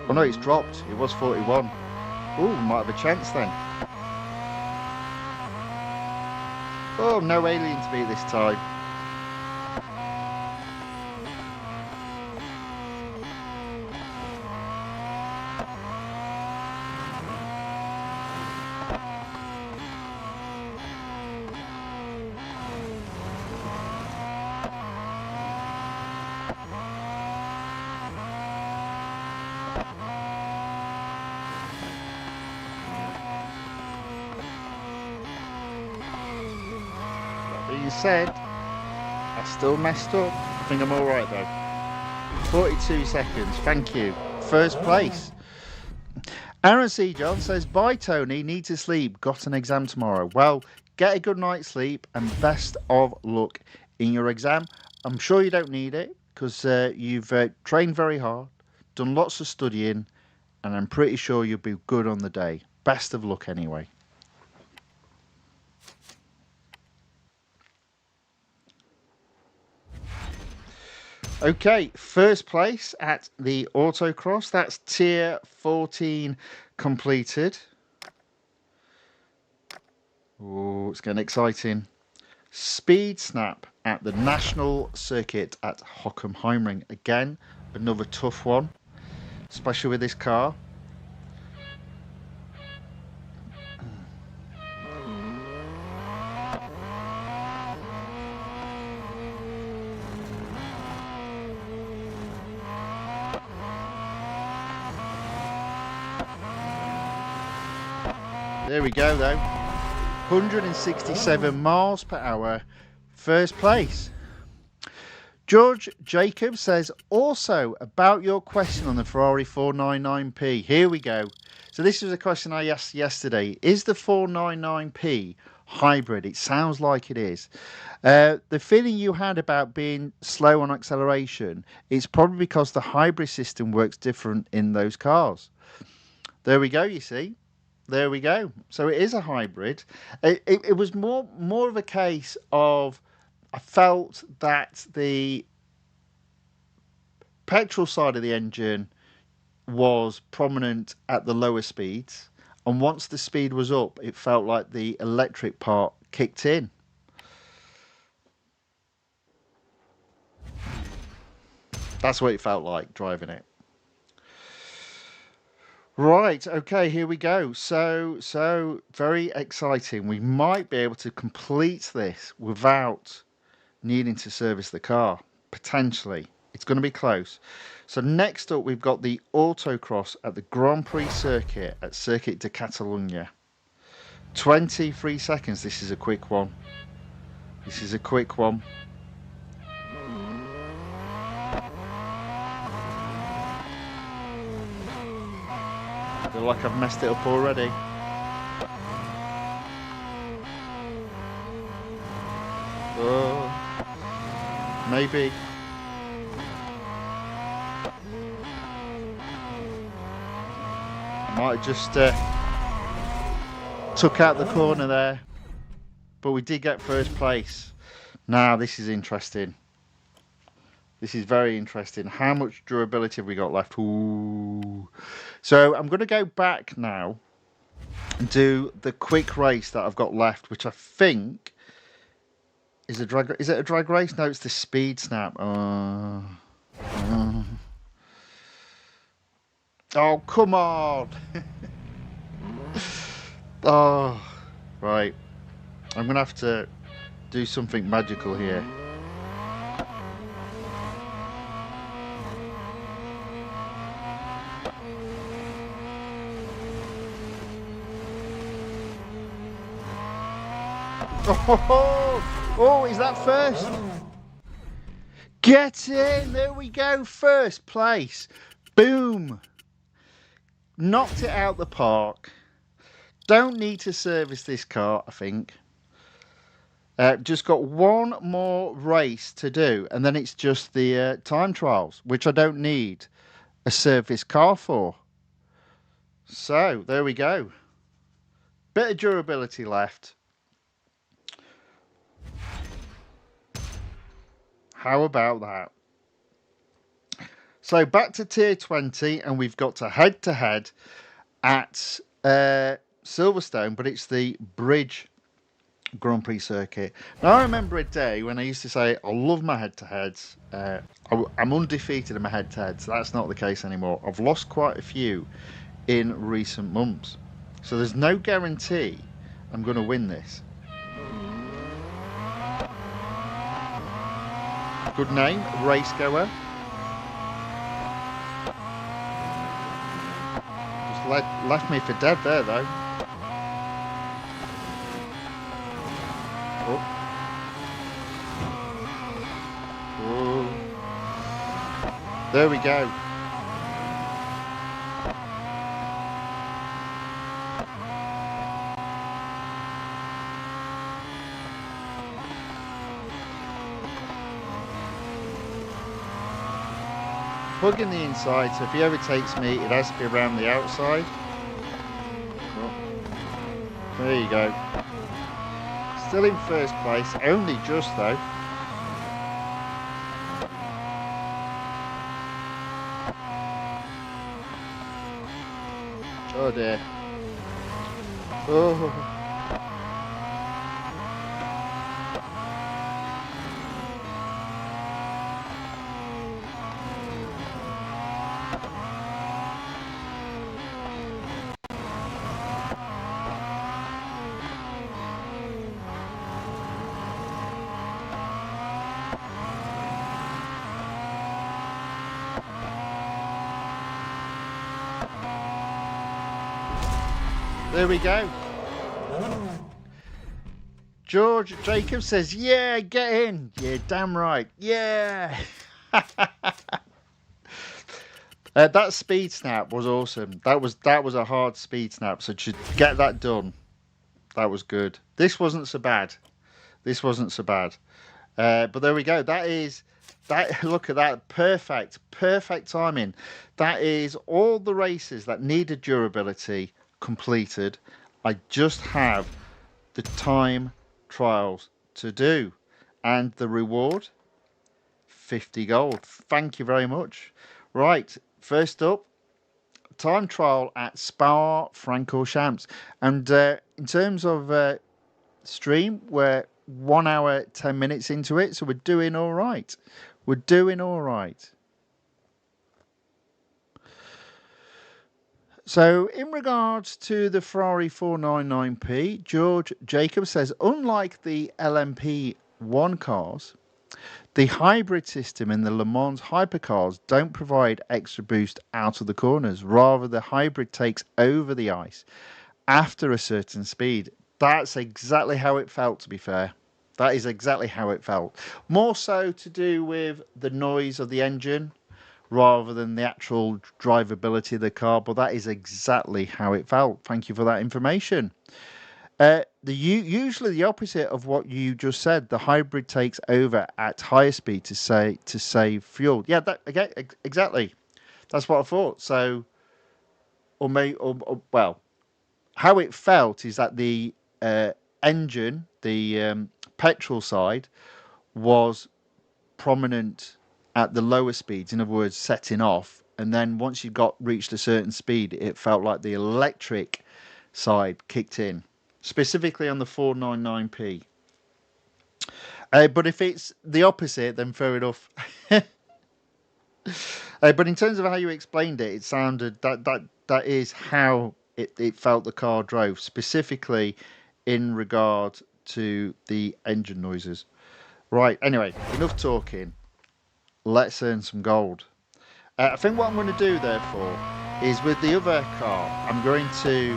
Oh no, it's dropped. It was 41. Ooh, might have a chance then. Oh, no alien to beat this time. You said I still messed up. I think I'm alright though. 42 seconds, thank you. First place. Aaron C. John says, bye Tony, need to sleep, got an exam tomorrow. Well, get a good night's sleep and best of luck in your exam. I'm sure you don't need it because you've trained very hard, done lots of studying, and I'm pretty sure you'll be good on the day. Best of luck anyway. Okay, first place at the autocross. That's tier 14 completed. Oh, it's getting exciting. Speed snap at the National Circuit at Hockenheimring. Again, another tough one, especially with this car. There we go though, 167 miles per hour, first place. George Jacob says, also about your question on the Ferrari 499p. Here we go. So this was a question I asked yesterday. Is the 499p hybrid? It sounds like it is. The feeling you had about being slow on acceleration, it's probably because the hybrid system works different in those cars. There we go, you see. There we go. So it is a hybrid. It was more of a case of, I felt that the petrol side of the engine was prominent at the lower speeds, and once the speed was up, it felt like the electric part kicked in. That's what it felt like driving it. Right, okay, here we go. So very exciting. We might be able to complete this without needing to service the car, potentially. It's going to be close. So next up, we've got the autocross at the Grand Prix circuit at Circuit de Catalunya. 23 seconds. This is a quick one. This is a quick one. I feel like I've messed it up already. Oh, maybe. I might have just took out the corner there, but we did get first place. Now this is interesting. This is very interesting. How much durability have we got left? Ooh. So I'm going to go back now and do the quick race that I've got left, which I think is a drag. Is it a drag race? No, it's the speed snap. Oh, come on. Oh, right. I'm going to have to do something magical here. Oh, is that first? Get in! There we go, first place. Boom! Knocked it out the park. Don't need to service this car, I think. Just got one more race to do, and then it's just the time trials, which I don't need a service car for. So, there we go. Bit of durability left. How about that? So back to tier 20, and we've got to head at Silverstone, but it's the Bridge Grand Prix circuit. Now I remember a day when I used to say I love my head-to-heads. I'm undefeated in my head-to-heads. That's not the case anymore. I've lost quite a few in recent months, so there's no guarantee I'm going to win this. Good name, race goer. Just left me for dead there though. Oh. Oh. There we go. Hugging the inside, so if he overtakes me, it has to be around the outside. Oh. There you go. Still in first place, only just though. Oh dear. Oh. There we go. George Jacob says, yeah, get in. Yeah, damn right. Yeah. That speed snap was awesome. That was a hard speed snap. So to get that done, that was good. This wasn't so bad. This wasn't so bad. But there we go. That is that. Look at that. Perfect timing. That is all the races that needed durability completed. I just have the time trials to do, and the reward 50 gold. Thank you very much. Right, first up, time trial at Spa-Francorchamps, and in terms of stream, we're 1 hour 10 minutes into it, so we're doing all right. We're doing all right. So, in regards to the Ferrari 499p, George Jacob says, unlike the LMP1 cars, the hybrid system in the Le Mans hypercars don't provide extra boost out of the corners. Rather, the hybrid takes over the ice after a certain speed. That's exactly how it felt, to be fair. That is exactly how it felt. More so to do with the noise of the engine rather than the actual drivability of the car, but that is exactly how it felt. Thank you for that information. Usually the opposite of what you just said. The hybrid takes over at higher speed to save fuel. Yeah, that again, exactly. That's what I thought. So, well, how it felt is that the engine, the petrol side, was prominent at the lower speeds, in other words, setting off, and then once you reached a certain speed, it felt like the electric side kicked in, specifically on the 499p. But if it's the opposite, then fair enough. But in terms of how you explained it, it sounded that is how it felt the car drove, specifically in regard to the engine noises. Right, anyway, enough talking. Let's earn some gold. I think what I'm going to do, therefore, is with the other car, I'm going to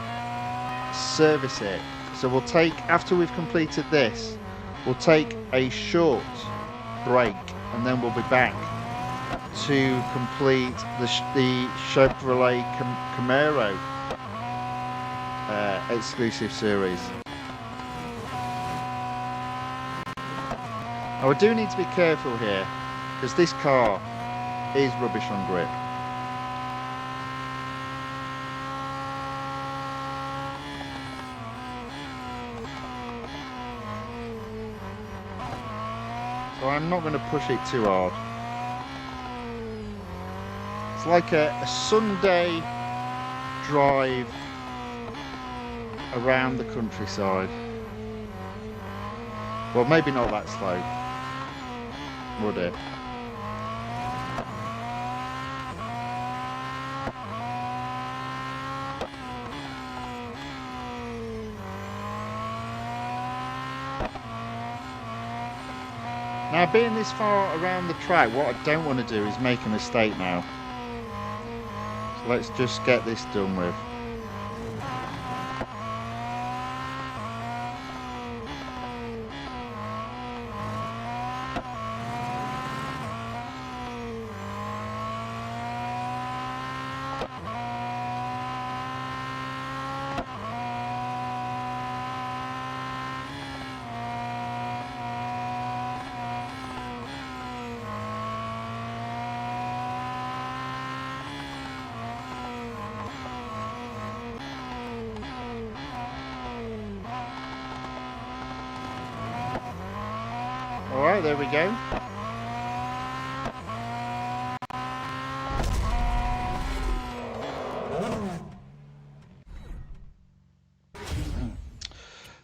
service it. So we'll take, after we've completed this, we'll take a short break, and then we'll be back to complete the Chevrolet Camaro exclusive series. Now, I do need to be careful here, because this car is rubbish on grip. So I'm not going to push it too hard. It's like a Sunday drive around the countryside. Well, maybe not that slow, would it? Now, being this far around the track, what I don't want to do is make a mistake now. So let's just get this done with. Alright, there we go.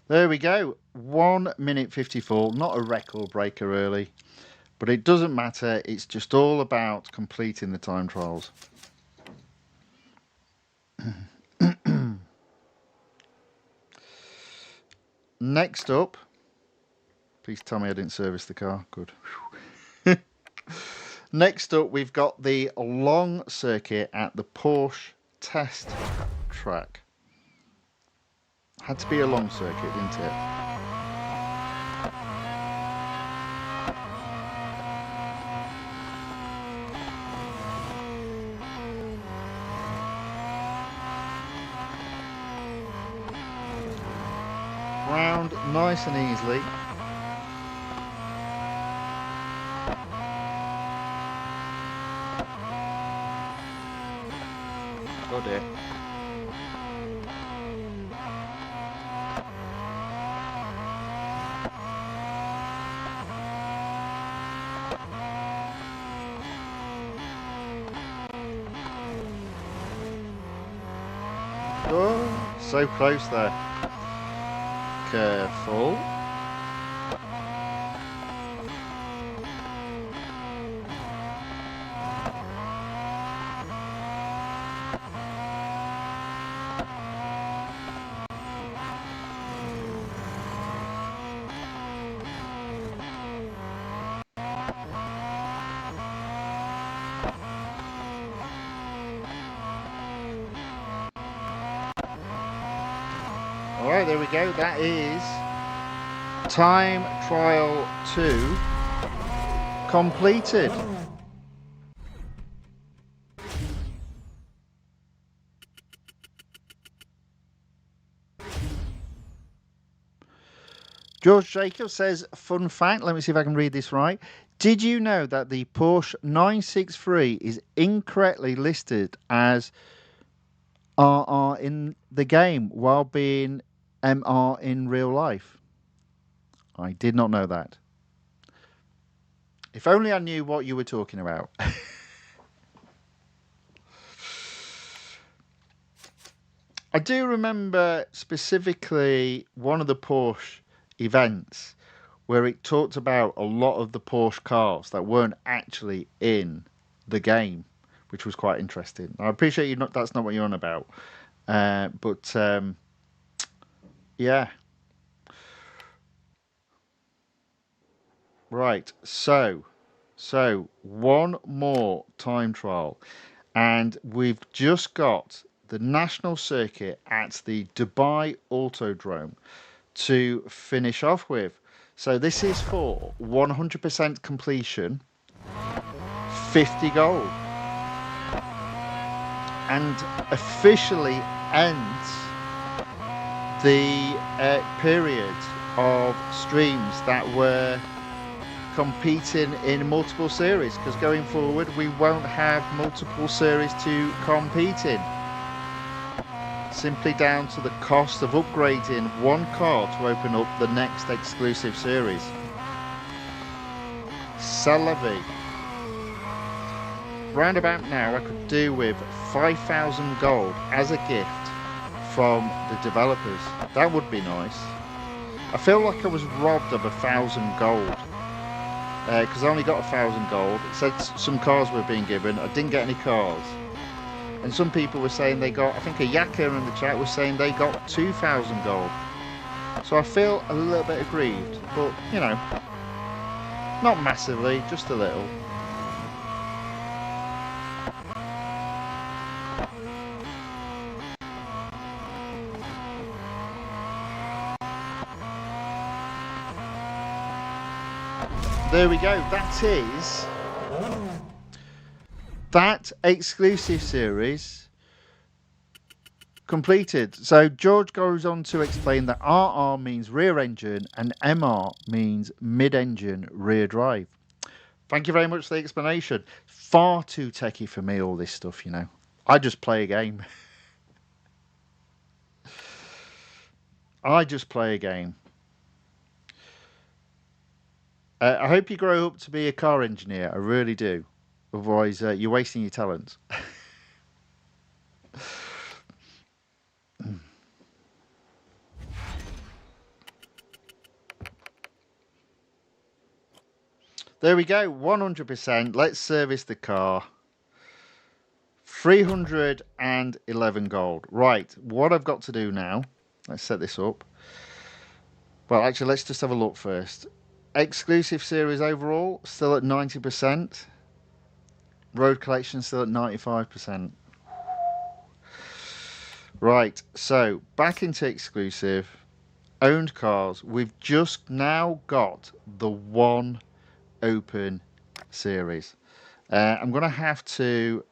There we go. 1 minute 54. Not a record breaker early, but it doesn't matter. It's just all about completing the time trials. Next up, please tell me I didn't service the car. Good. Next up, we've got the long circuit at the Porsche test track. Had to be a long circuit, didn't it? Round nice and easily. Oh dear. Oh, so close there. Careful. Alright, there we go. That is time trial 2 completed. George Jacob says, fun fact, let me see if I can read this right. Did you know that the Porsche 963 is incorrectly listed as RR in the game while being MR in real life? I did not know that. If only I knew what you were talking about. I do remember specifically one of the Porsche events where it talked about a lot of the Porsche cars that weren't actually in the game, which was quite interesting. I appreciate you not that's not what you're on about, but yeah. Right, so one more time trial, and we've just got the national circuit at the Dubai Autodrome to finish off with. So this is for 100% completion, 50 gold, and officially ends the period of streams that were competing in multiple series, because going forward we won't have multiple series to compete in, simply down to the cost of upgrading one car to open up the next exclusive series. Salavi. Round about now I could do with 5,000 gold as a gift from the developers. That would be nice. I feel like I was robbed of 1,000 gold because I only got 1,000 gold. It said some cars were being given. I didn't get any cars. And some people were saying they got, I think a Yaka in the chat was saying they got 2,000 gold. So I feel a little bit aggrieved, but you know, not massively, just a little. There we go. That is that exclusive series completed. So George goes on to explain that RR means rear engine and MR means mid-engine rear drive. Thank you very much for the explanation. Far too techie for me, all this stuff, you know. I just play a game. I just play a game. I hope you grow up to be a car engineer. I really do. Otherwise, you're wasting your talents. There we go. 100%. Let's service the car. 311 gold. Right. What I've got to do now. Let's set this up. Well, actually, let's just have a look first. Exclusive series overall, still at 90%. Road collection still at 95%. Right, so back into exclusive, owned cars. We've just now got the one open series. I'm going to have to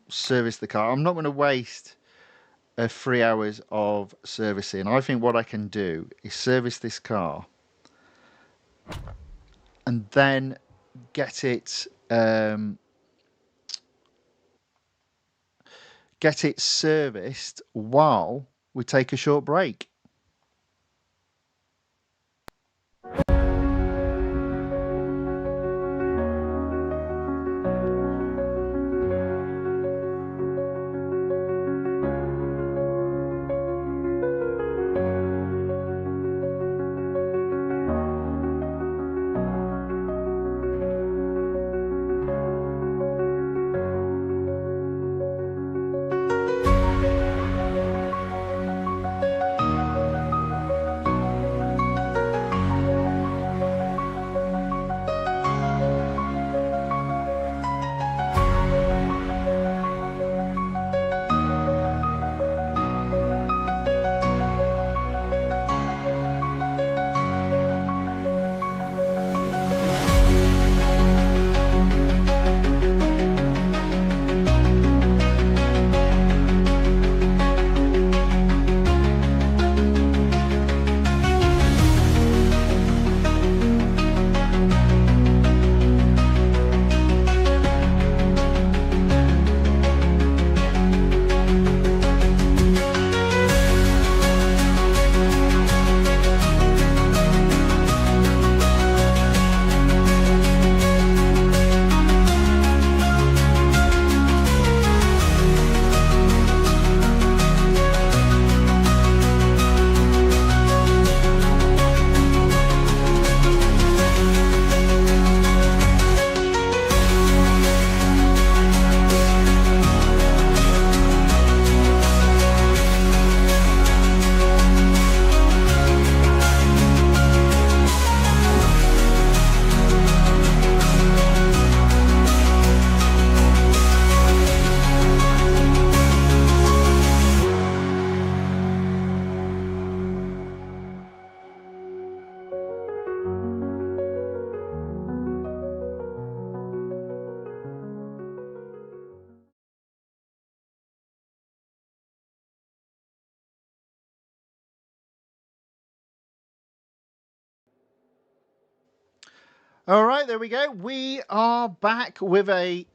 service the car. I'm not going to waste 3 hours of servicing. I think what I can do is service this car and then get it serviced while we take a short break. All right, there we go. We are back with a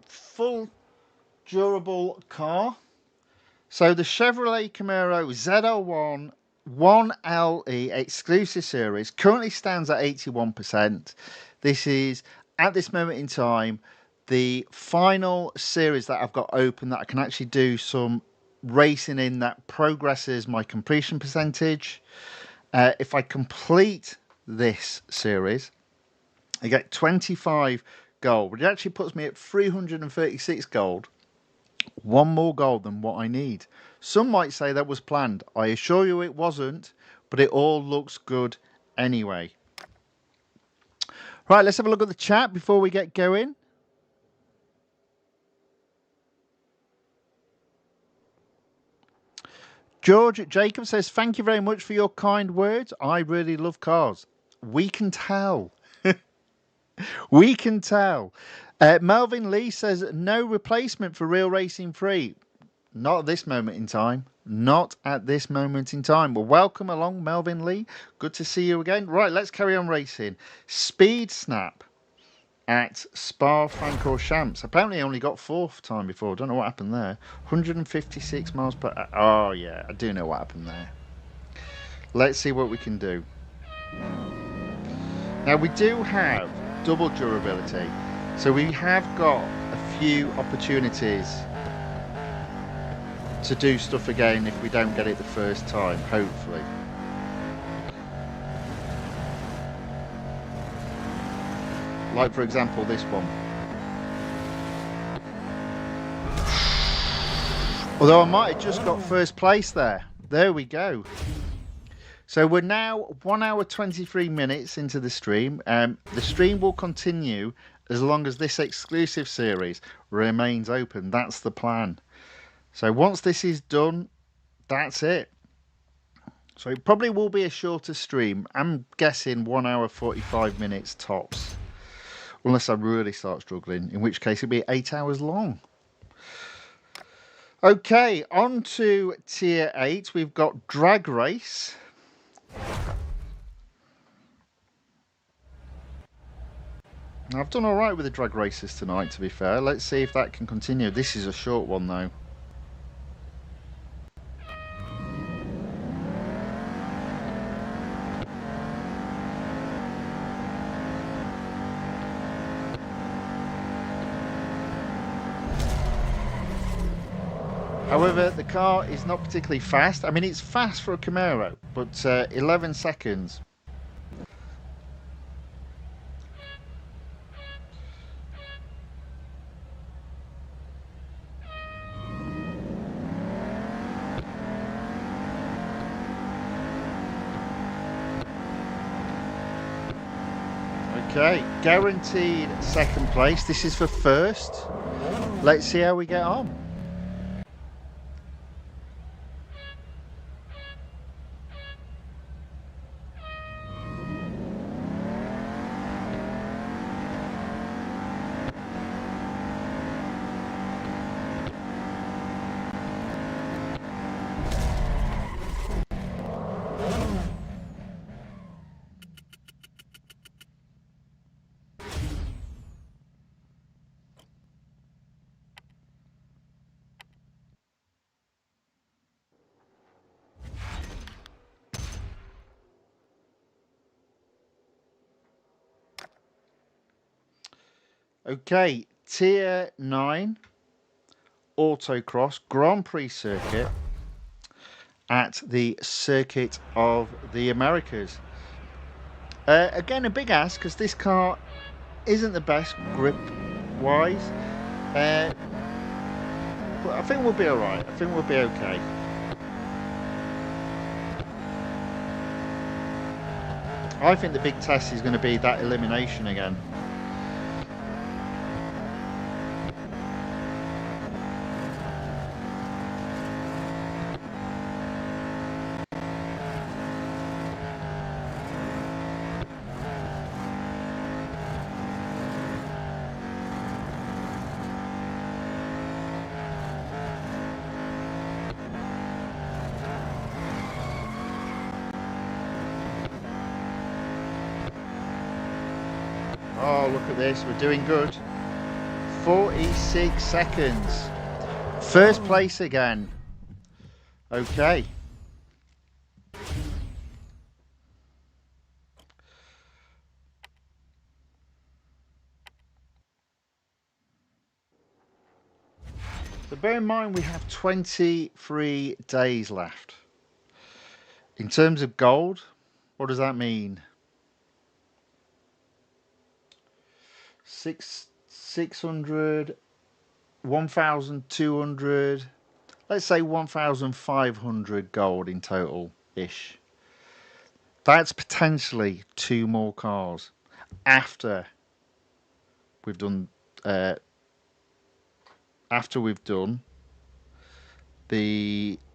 full durable car. So the Chevrolet Camaro ZL1 1LE exclusive series currently stands at 81%. This is, at this moment in time, the final series that I've got open that I can actually do some racing in that progresses my completion percentage. If I complete this series, I get 25 gold, which actually puts me at 336 gold. One more gold than what I need. Some might say that was planned. I assure you it wasn't, but it all looks good anyway. Right, let's have a look at the chat before we get going. George Jacob says, thank you very much for your kind words. I really love cars. We can tell. We can tell. Melvin Lee says, no replacement for Real Racing 3. Not at this moment in time. Not at this moment in time. Well, welcome along, Melvin Lee. Good to see you again. Right, let's carry on racing. Speed Snap at Spa-Francorchamps. Apparently only got fourth time before. Don't know what happened there. 156 miles per hour. Oh, yeah, I do know what happened there. Let's see what we can do. Now, we do have double durability. So we have got a few opportunities to do stuff again if we don't get it the first time, hopefully. Like, for example, this one. Although I might have just got first place there. There we go. So we're now 1 hour 23 minutes into the stream. The stream will continue as long as this exclusive series remains open. That's the plan. So once this is done, that's it. So it probably will be a shorter stream. I'm guessing 1 hour 45 minutes tops. Unless I really start struggling, in which case it'll be 8 hours long. Okay, on to tier 8. We've got Drag Race. I've done alright with the drag races tonight, to be fair. Let's see if that can continue. This is a short one, though. However, the car is not particularly fast. I mean, it's fast for a Camaro, but 11 seconds. Okay, guaranteed second place. This is for first. Let's see how we get on. Okay, Tier 9 Autocross Grand Prix circuit at the Circuit of the Americas. Again, a big ask because this car isn't the best grip-wise. But I think we'll be alright. I think we'll be okay. I think the big test is going to be that elimination again. Oh, look at this. We're doing good. 46 seconds. First place again. Okay. So bear in mind we have 23 days left. In terms of gold, what does that mean? 600, 1,200, let's say 1,500 gold in total-ish. That's potentially 2 more cars after we've done the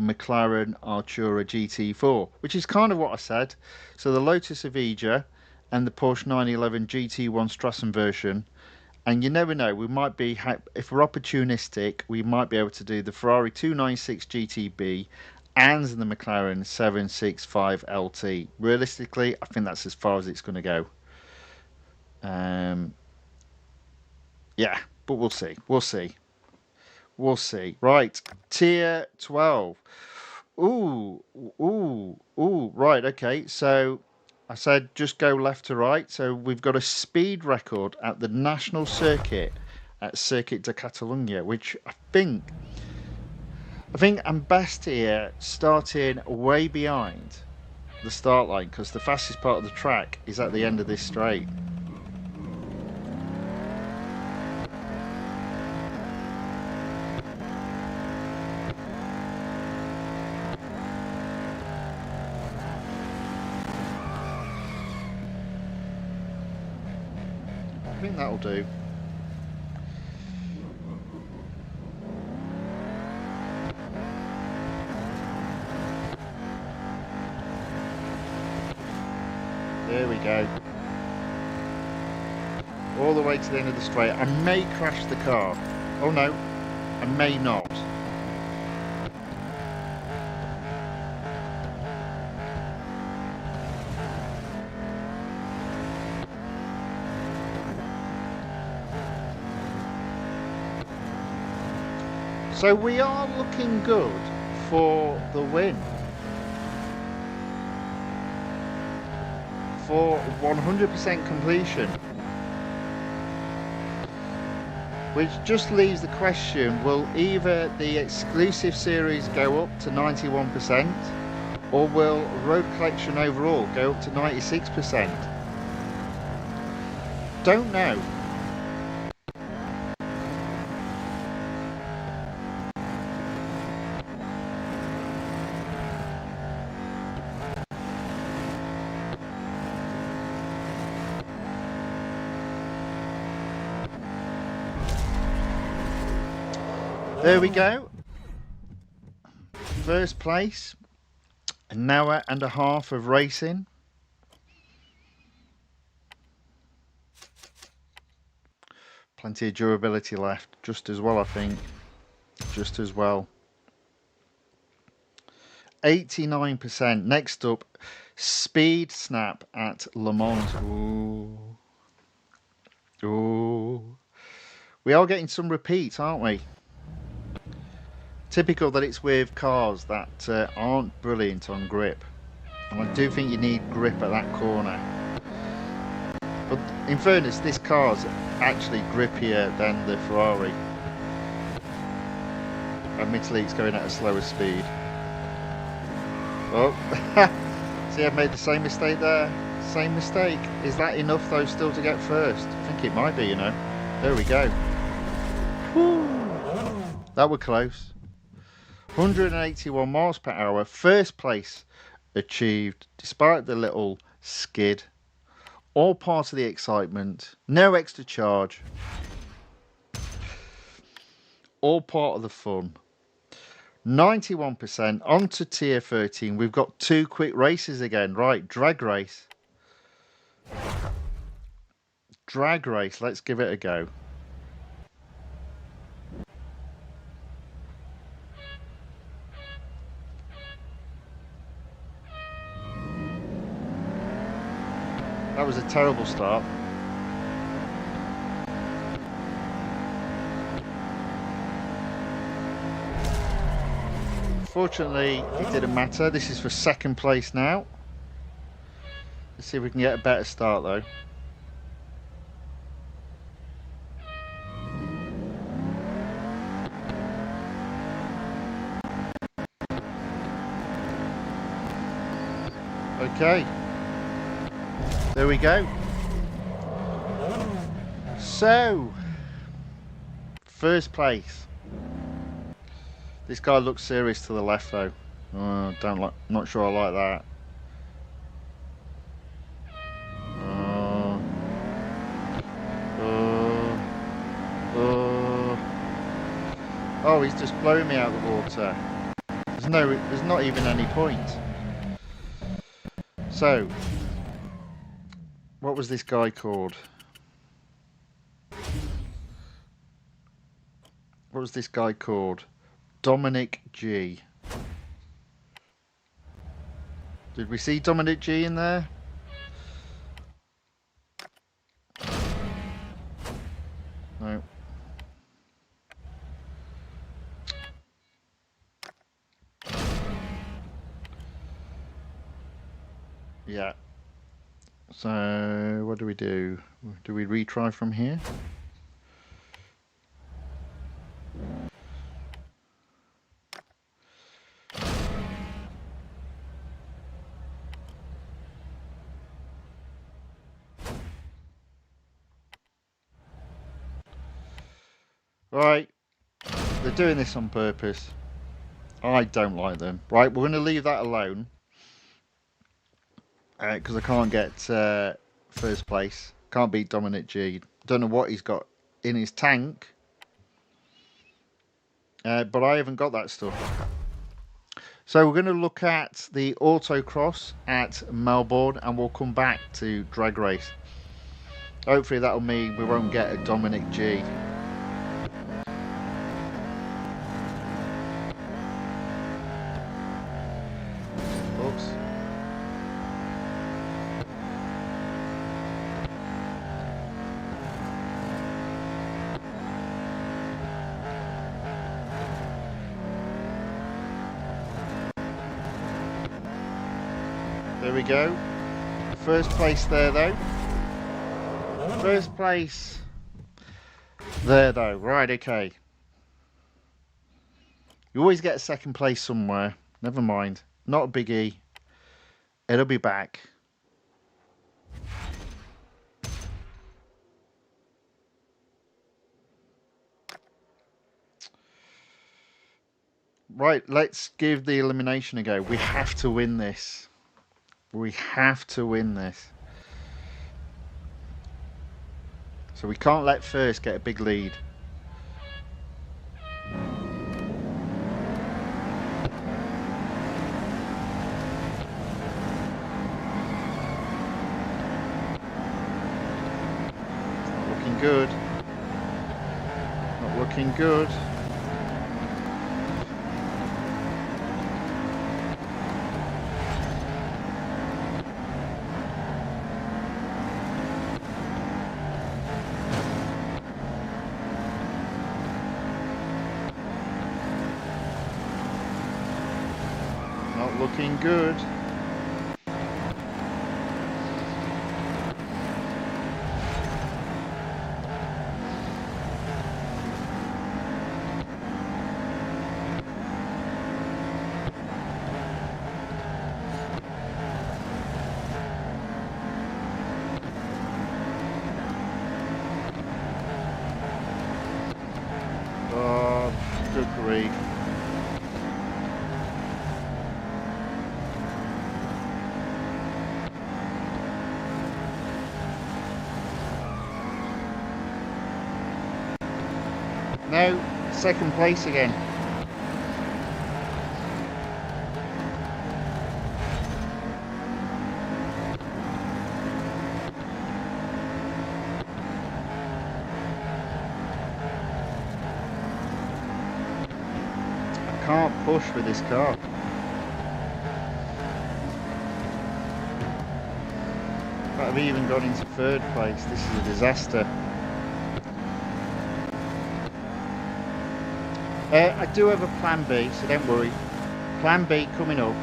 McLaren Artura GT4, which is kind of what I said. So the Lotus Evija and the Porsche 911 GT1 Strassen version. And you never know, we might be, if we're opportunistic, we might be able to do the Ferrari 296 GTB and the McLaren 765 LT. Realistically, I think that's as far as it's going to go. Yeah, but we'll see. We'll see. We'll see. Right, tier 12. Ooh. Right, okay. So I said just go left to right. So we've got a speed record at the national circuit at Circuit de Catalunya, which I think I'm best here starting way behind the start line because the fastest part of the track is at the end of this straight. I think that'll do. There we go. All the way to the end of the straight. I may crash the car. Oh no, I may not. So we are looking good for the win. For 100% completion. Which just leaves the question, will either the exclusive series go up to 91% or will road collection overall go up to 96%? Don't know. There we go. First place, an hour and a half of racing. Plenty of durability left, just as well, I think. Just as well. 89%. Next up, Speed Snap at Le Mans. Ooh. Ooh. We are getting some repeats, aren't we? Typical that it's with cars that aren't brilliant on grip. And I do think you need grip at that corner. But in fairness, this car's actually grippier than the Ferrari. Admittedly, it's going at a slower speed. Oh, see, I've made the same mistake there. Same mistake. Is that enough, though, still to get first? I think it might be, you know. There we go. Whew. That was close. 181 miles per hour. First place achieved, despite the little skid. All part of the excitement. No extra charge. All part of the fun. 91%. On to tier 13. We've got 2 quick races again. Right, drag race. Drag race. Let's give it a go. That was a terrible start. Fortunately, it didn't matter. This is for second place now. Let's see if we can get a better start, though. Okay. There we go. So, first place. This guy looks serious to the left, though. Not sure I like that. Oh, he's just blowing me out of the water. There's not even any point. So, what was this guy called? What was this guy called? Dominic G. Did we see Dominic G in there? No. Yeah. So, what do we do? Do we retry from here? Right, they're doing this on purpose. I don't like them. Right, we're going to leave that alone. Because I can't get first place. Can't beat Dominic G. Don't know what he's got in his tank. But I haven't got that stuff. So we're going to look at the autocross at Melbourne, and we'll come back to drag race. Hopefully that'll mean we won't get a Dominic G. Oops. There we go. First place there though. First place there though. Right, okay. You always get a second place somewhere. Never mind. Not a biggie. It'll be back. Right, let's give the elimination a go. We have to win this. We have to win this. So we can't let first get a big lead. It's not looking good. Not looking good. Not looking good. Oh, good grief. No, second place again. I can't push with this car. But I've even got into third place. This is a disaster. I do have a plan B, so don't worry. Plan B coming up.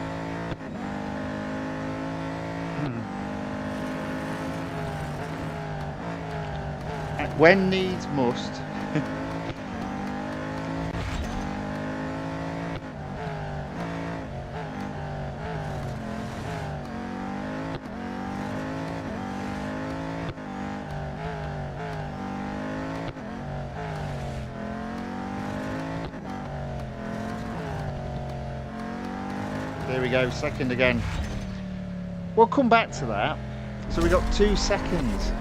When needs must. There we go, second again. We'll come back to that. So we got 2 seconds.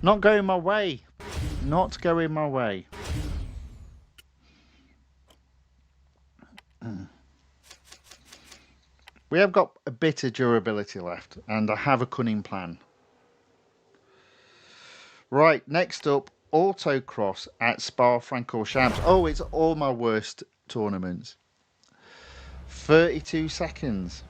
Not going my way. Not going my way. We have got a bit of durability left, and I have a cunning plan. Right, next up, autocross at Spa-Francorchamps. Oh, it's all my worst tournaments. 32 seconds.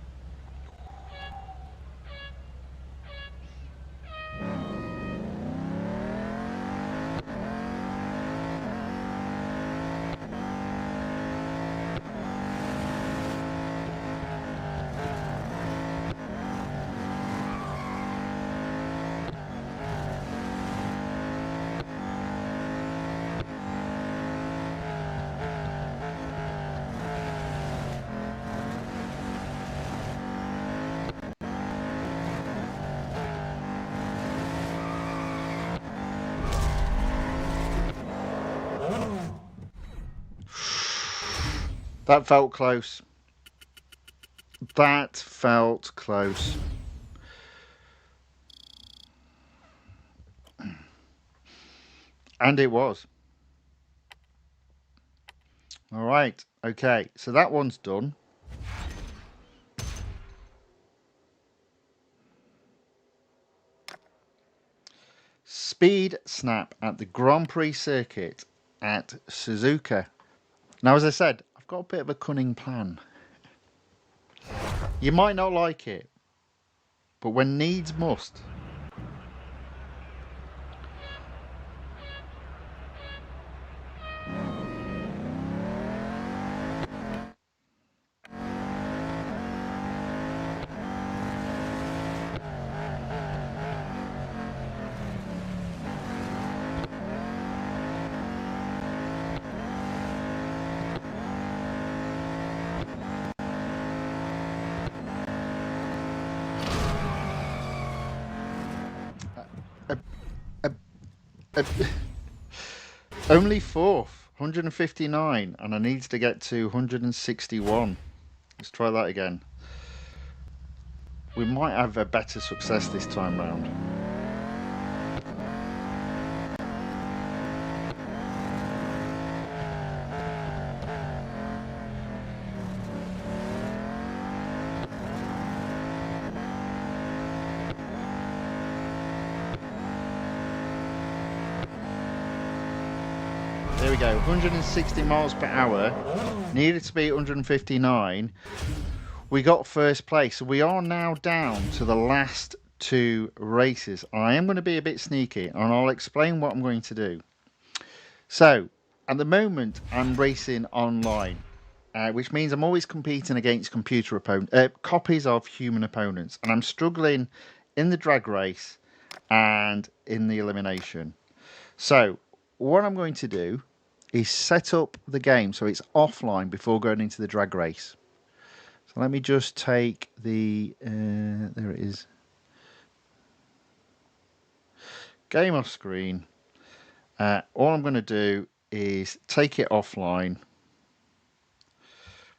That felt close. That felt close. And it was. All right. Okay. So that one's done. Speed snap at the Grand Prix circuit at Suzuka. Now, as I said, I've got a bit of a cunning plan. You might not like it, but when needs must. Uh, uh, uh, only fourth, 159, and I need to get to 161. Let's try that again. We might have a better success this time round. There we go, 160 miles per hour. Needed to be 159. We got first place, so we are now down to the last two races. I am going to be a bit sneaky, and I'll explain what I'm going to do. So, at the moment, I'm racing online, which means I'm always competing against copies of human opponents, and I'm struggling in the drag race and in the elimination. So, what I'm going to do is set up the game so it's offline before going into the drag race. So let me just take the, there it is, game off screen. All I'm going to do is take it offline,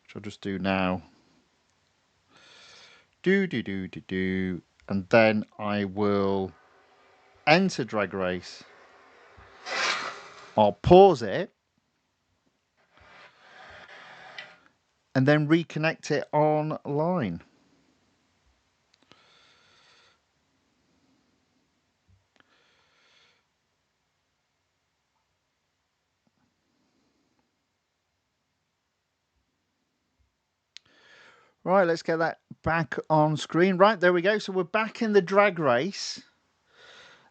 which I'll just do now. And then I will enter drag race. I'll pause it and then reconnect it online. Right, let's get that back on screen. Right, there we go. So we're back in the drag race.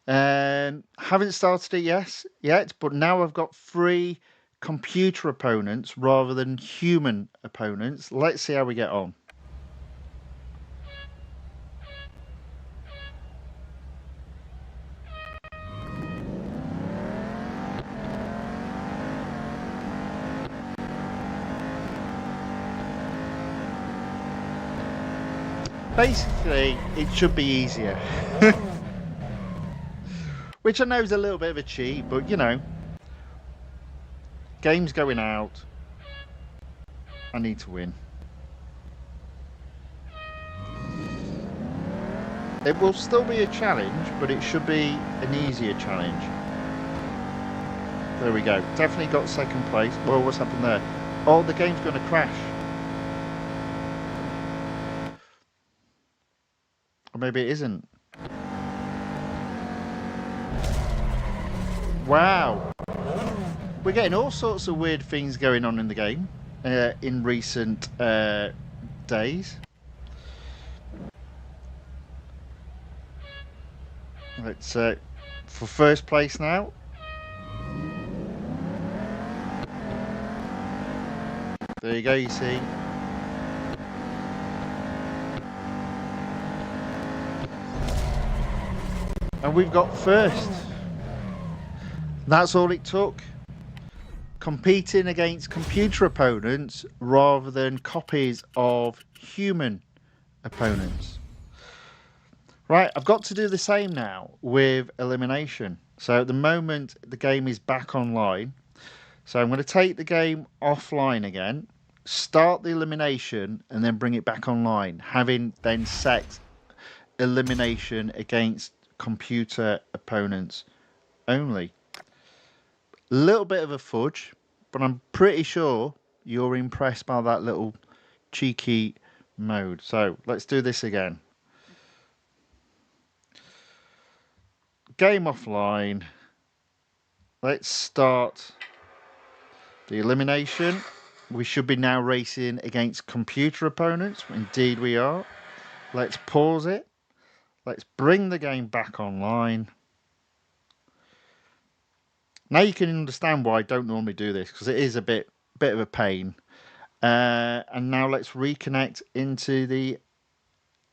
Haven't started it yet, but now I've got 3 computer opponents rather than human opponents. Let's see how we get on. Basically, it should be easier. Which I know is a little bit of a cheat, but you know, game's going out. I need to win. It will still be a challenge, but it should be an easier challenge. There we go. Definitely got second place. Well, what's happened there? Oh, the game's going to crash. Or maybe it isn't. Wow. We're getting all sorts of weird things going on in the game in recent days. Let's for first place now. There you go, you see. And we've got first. That's all it took. Competing against computer opponents rather than copies of human opponents. Right, I've got to do the same now with elimination. So at the moment, the game is back online. So I'm going to take the game offline again, start the elimination, and then bring it back online, having then set elimination against computer opponents only. A little bit of a fudge, but I'm pretty sure you're impressed by that little cheeky mode. So let's do this again. Game offline. Let's start the elimination. We should be now racing against computer opponents. Indeed we are. Let's pause it. Let's bring the game back online. Now you can understand why I don't normally do this, because it is a bit of a pain. And now let's reconnect into the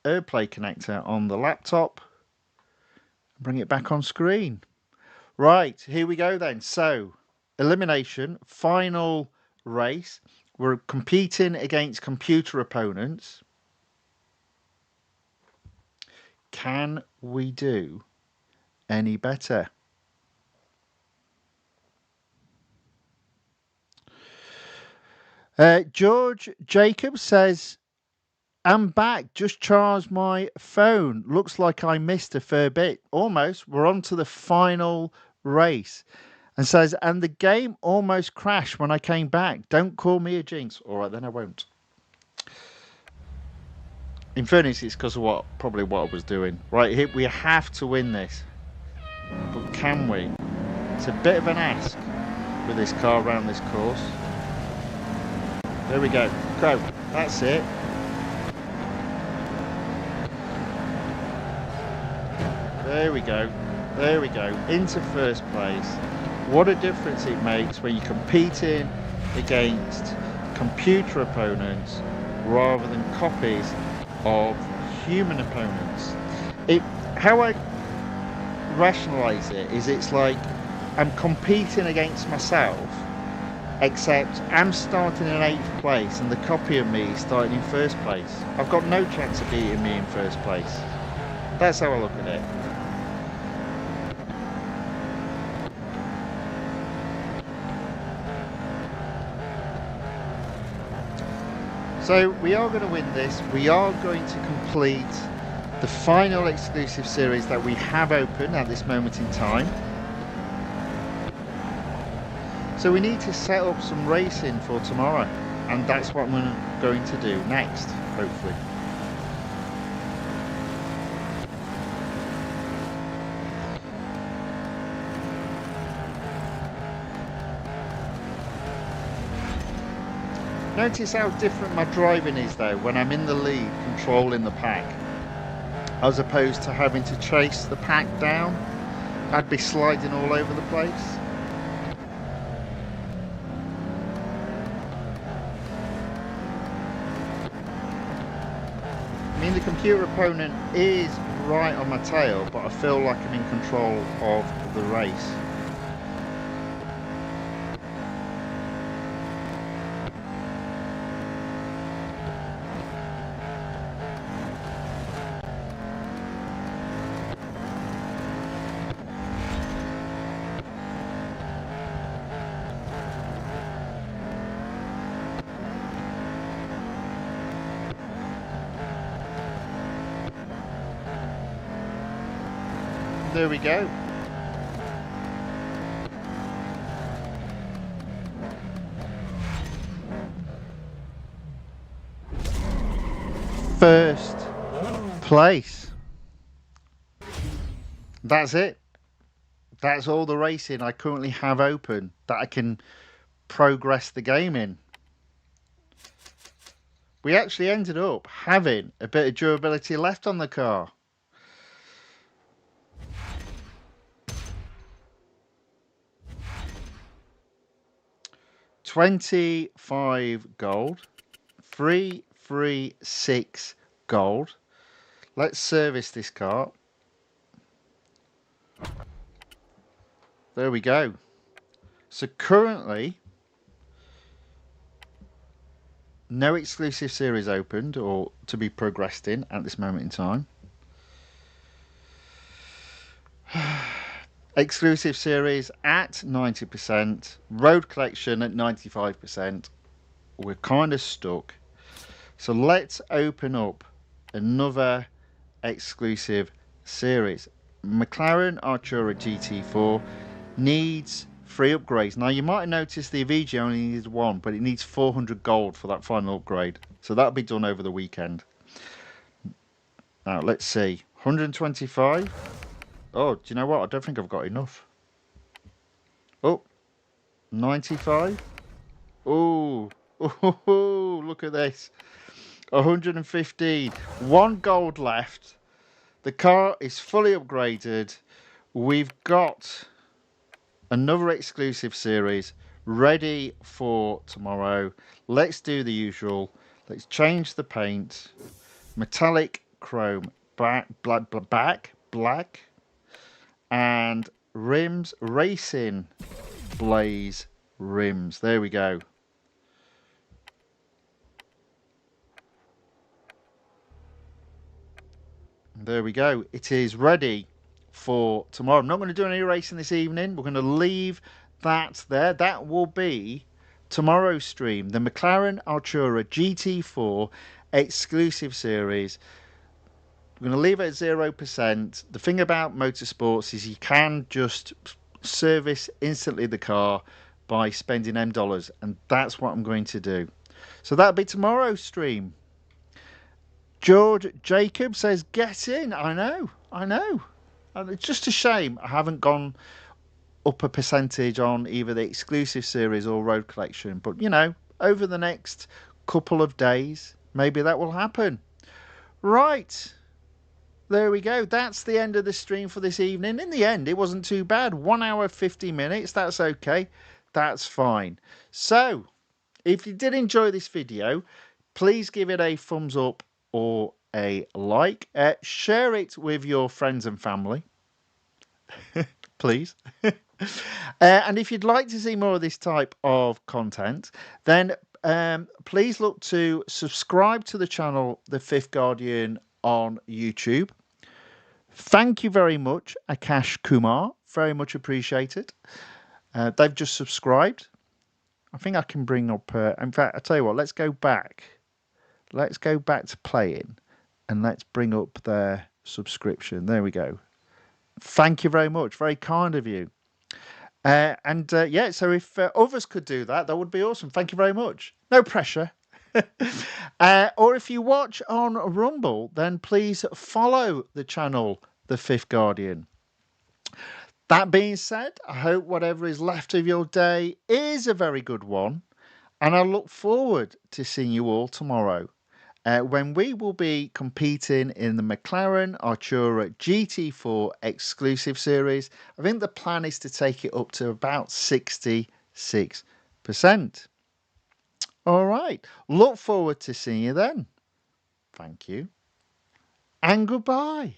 AirPlay connector on the laptop. Bring it back on screen. Right, here we go then. So, elimination, final race. We're competing against computer opponents. Can we do any better? George Jacob says, I'm back. Just charged my phone. Looks like I missed a fair bit. Almost. We're on to the final race. And says, and the game almost crashed when I came back. Don't call me a jinx. All right, then I won't. In fairness, it's because of probably what I was doing. Right, here we have to win this. But can we? It's a bit of an ask with this car around this course. There we go. Go. That's it. There we go. There we go. Into first place. What a difference it makes when you're competing against computer opponents rather than copies of human opponents. How I rationalize it is, it's like I'm competing against myself, except I'm starting in 8th place and the copy of me is starting in 1st place. I've got no chance of beating me in 1st place. That's how I look at it. So we are going to win this. We are going to complete the final exclusive series that we have open at this moment in time. So we need to set up some racing for tomorrow, and that's what I'm going to do next, hopefully. Notice how different my driving is though when I'm in the lead controlling the pack, as opposed to having to chase the pack down. I'd be sliding all over the place. I mean, the computer opponent is right on my tail, but I feel like I'm in control of the race. There we go. First place. That's it. That's all the racing I currently have open that I can progress the game in. We actually ended up having a bit of durability left on the car. $25 gold, 336 gold. Let's service this car. There we go. So currently, no exclusive series opened or to be progressed in at this moment in time. Exclusive series at 90%, road collection at 95%. We're kind of stuck. So let's open up another exclusive series. McLaren Artura GT4 needs free upgrades. Now you might have noticed the VG only needs one, but it needs 400 gold for that final upgrade. So that'll be done over the weekend. Now let's see. 125. Oh, do you know what? I don't think I've got enough. Oh, 95. Oh, oh, look at this. 115. One gold left. The car is fully upgraded. We've got another exclusive series ready for tomorrow. Let's do the usual. Let's change the paint. Metallic chrome black, and rims, racing blaze rims. There we go. There we go. It is ready for tomorrow. I'm not going to do any racing this evening. We're going to leave that there. That will be tomorrow's stream. The McLaren Artura GT4 exclusive series. We're going to leave it at 0%. The thing about motorsports is you can just service instantly the car by spending M dollars, and that's what I'm going to do. So that'll be tomorrow's stream. George Jacob says, get in. I know. And it's just a shame I haven't gone up a percentage on either the exclusive series or Road Collection. But, you know, over the next couple of days, maybe that will happen. Right. There we go. That's the end of the stream for this evening. In the end, it wasn't too bad. 1 hour, 50 minutes. That's okay. That's fine. So, if you did enjoy this video, please give it a thumbs up or a like. Share it with your friends and family. Please. And if you'd like to see more of this type of content, then please look to subscribe to the channel The Fifth Guardian on YouTube. Thank you very much, Akash Kumar. Very much appreciated. They've just subscribed. I think I can bring up... in fact, I'll tell you what, let's go back. Let's go back to playing and let's bring up their subscription. There we go. Thank you very much. Very kind of you. Yeah, so if others could do that, that would be awesome. Thank you very much. No pressure. Or if you watch on Rumble, then please follow the channel, The Fifth Guardian. That being said, I hope whatever is left of your day is a very good one. And I look forward to seeing you all tomorrow when we will be competing in the McLaren Artura GT4 exclusive series. I think the plan is to take it up to about 66%. All right. Look forward to seeing you then. Thank you. And goodbye.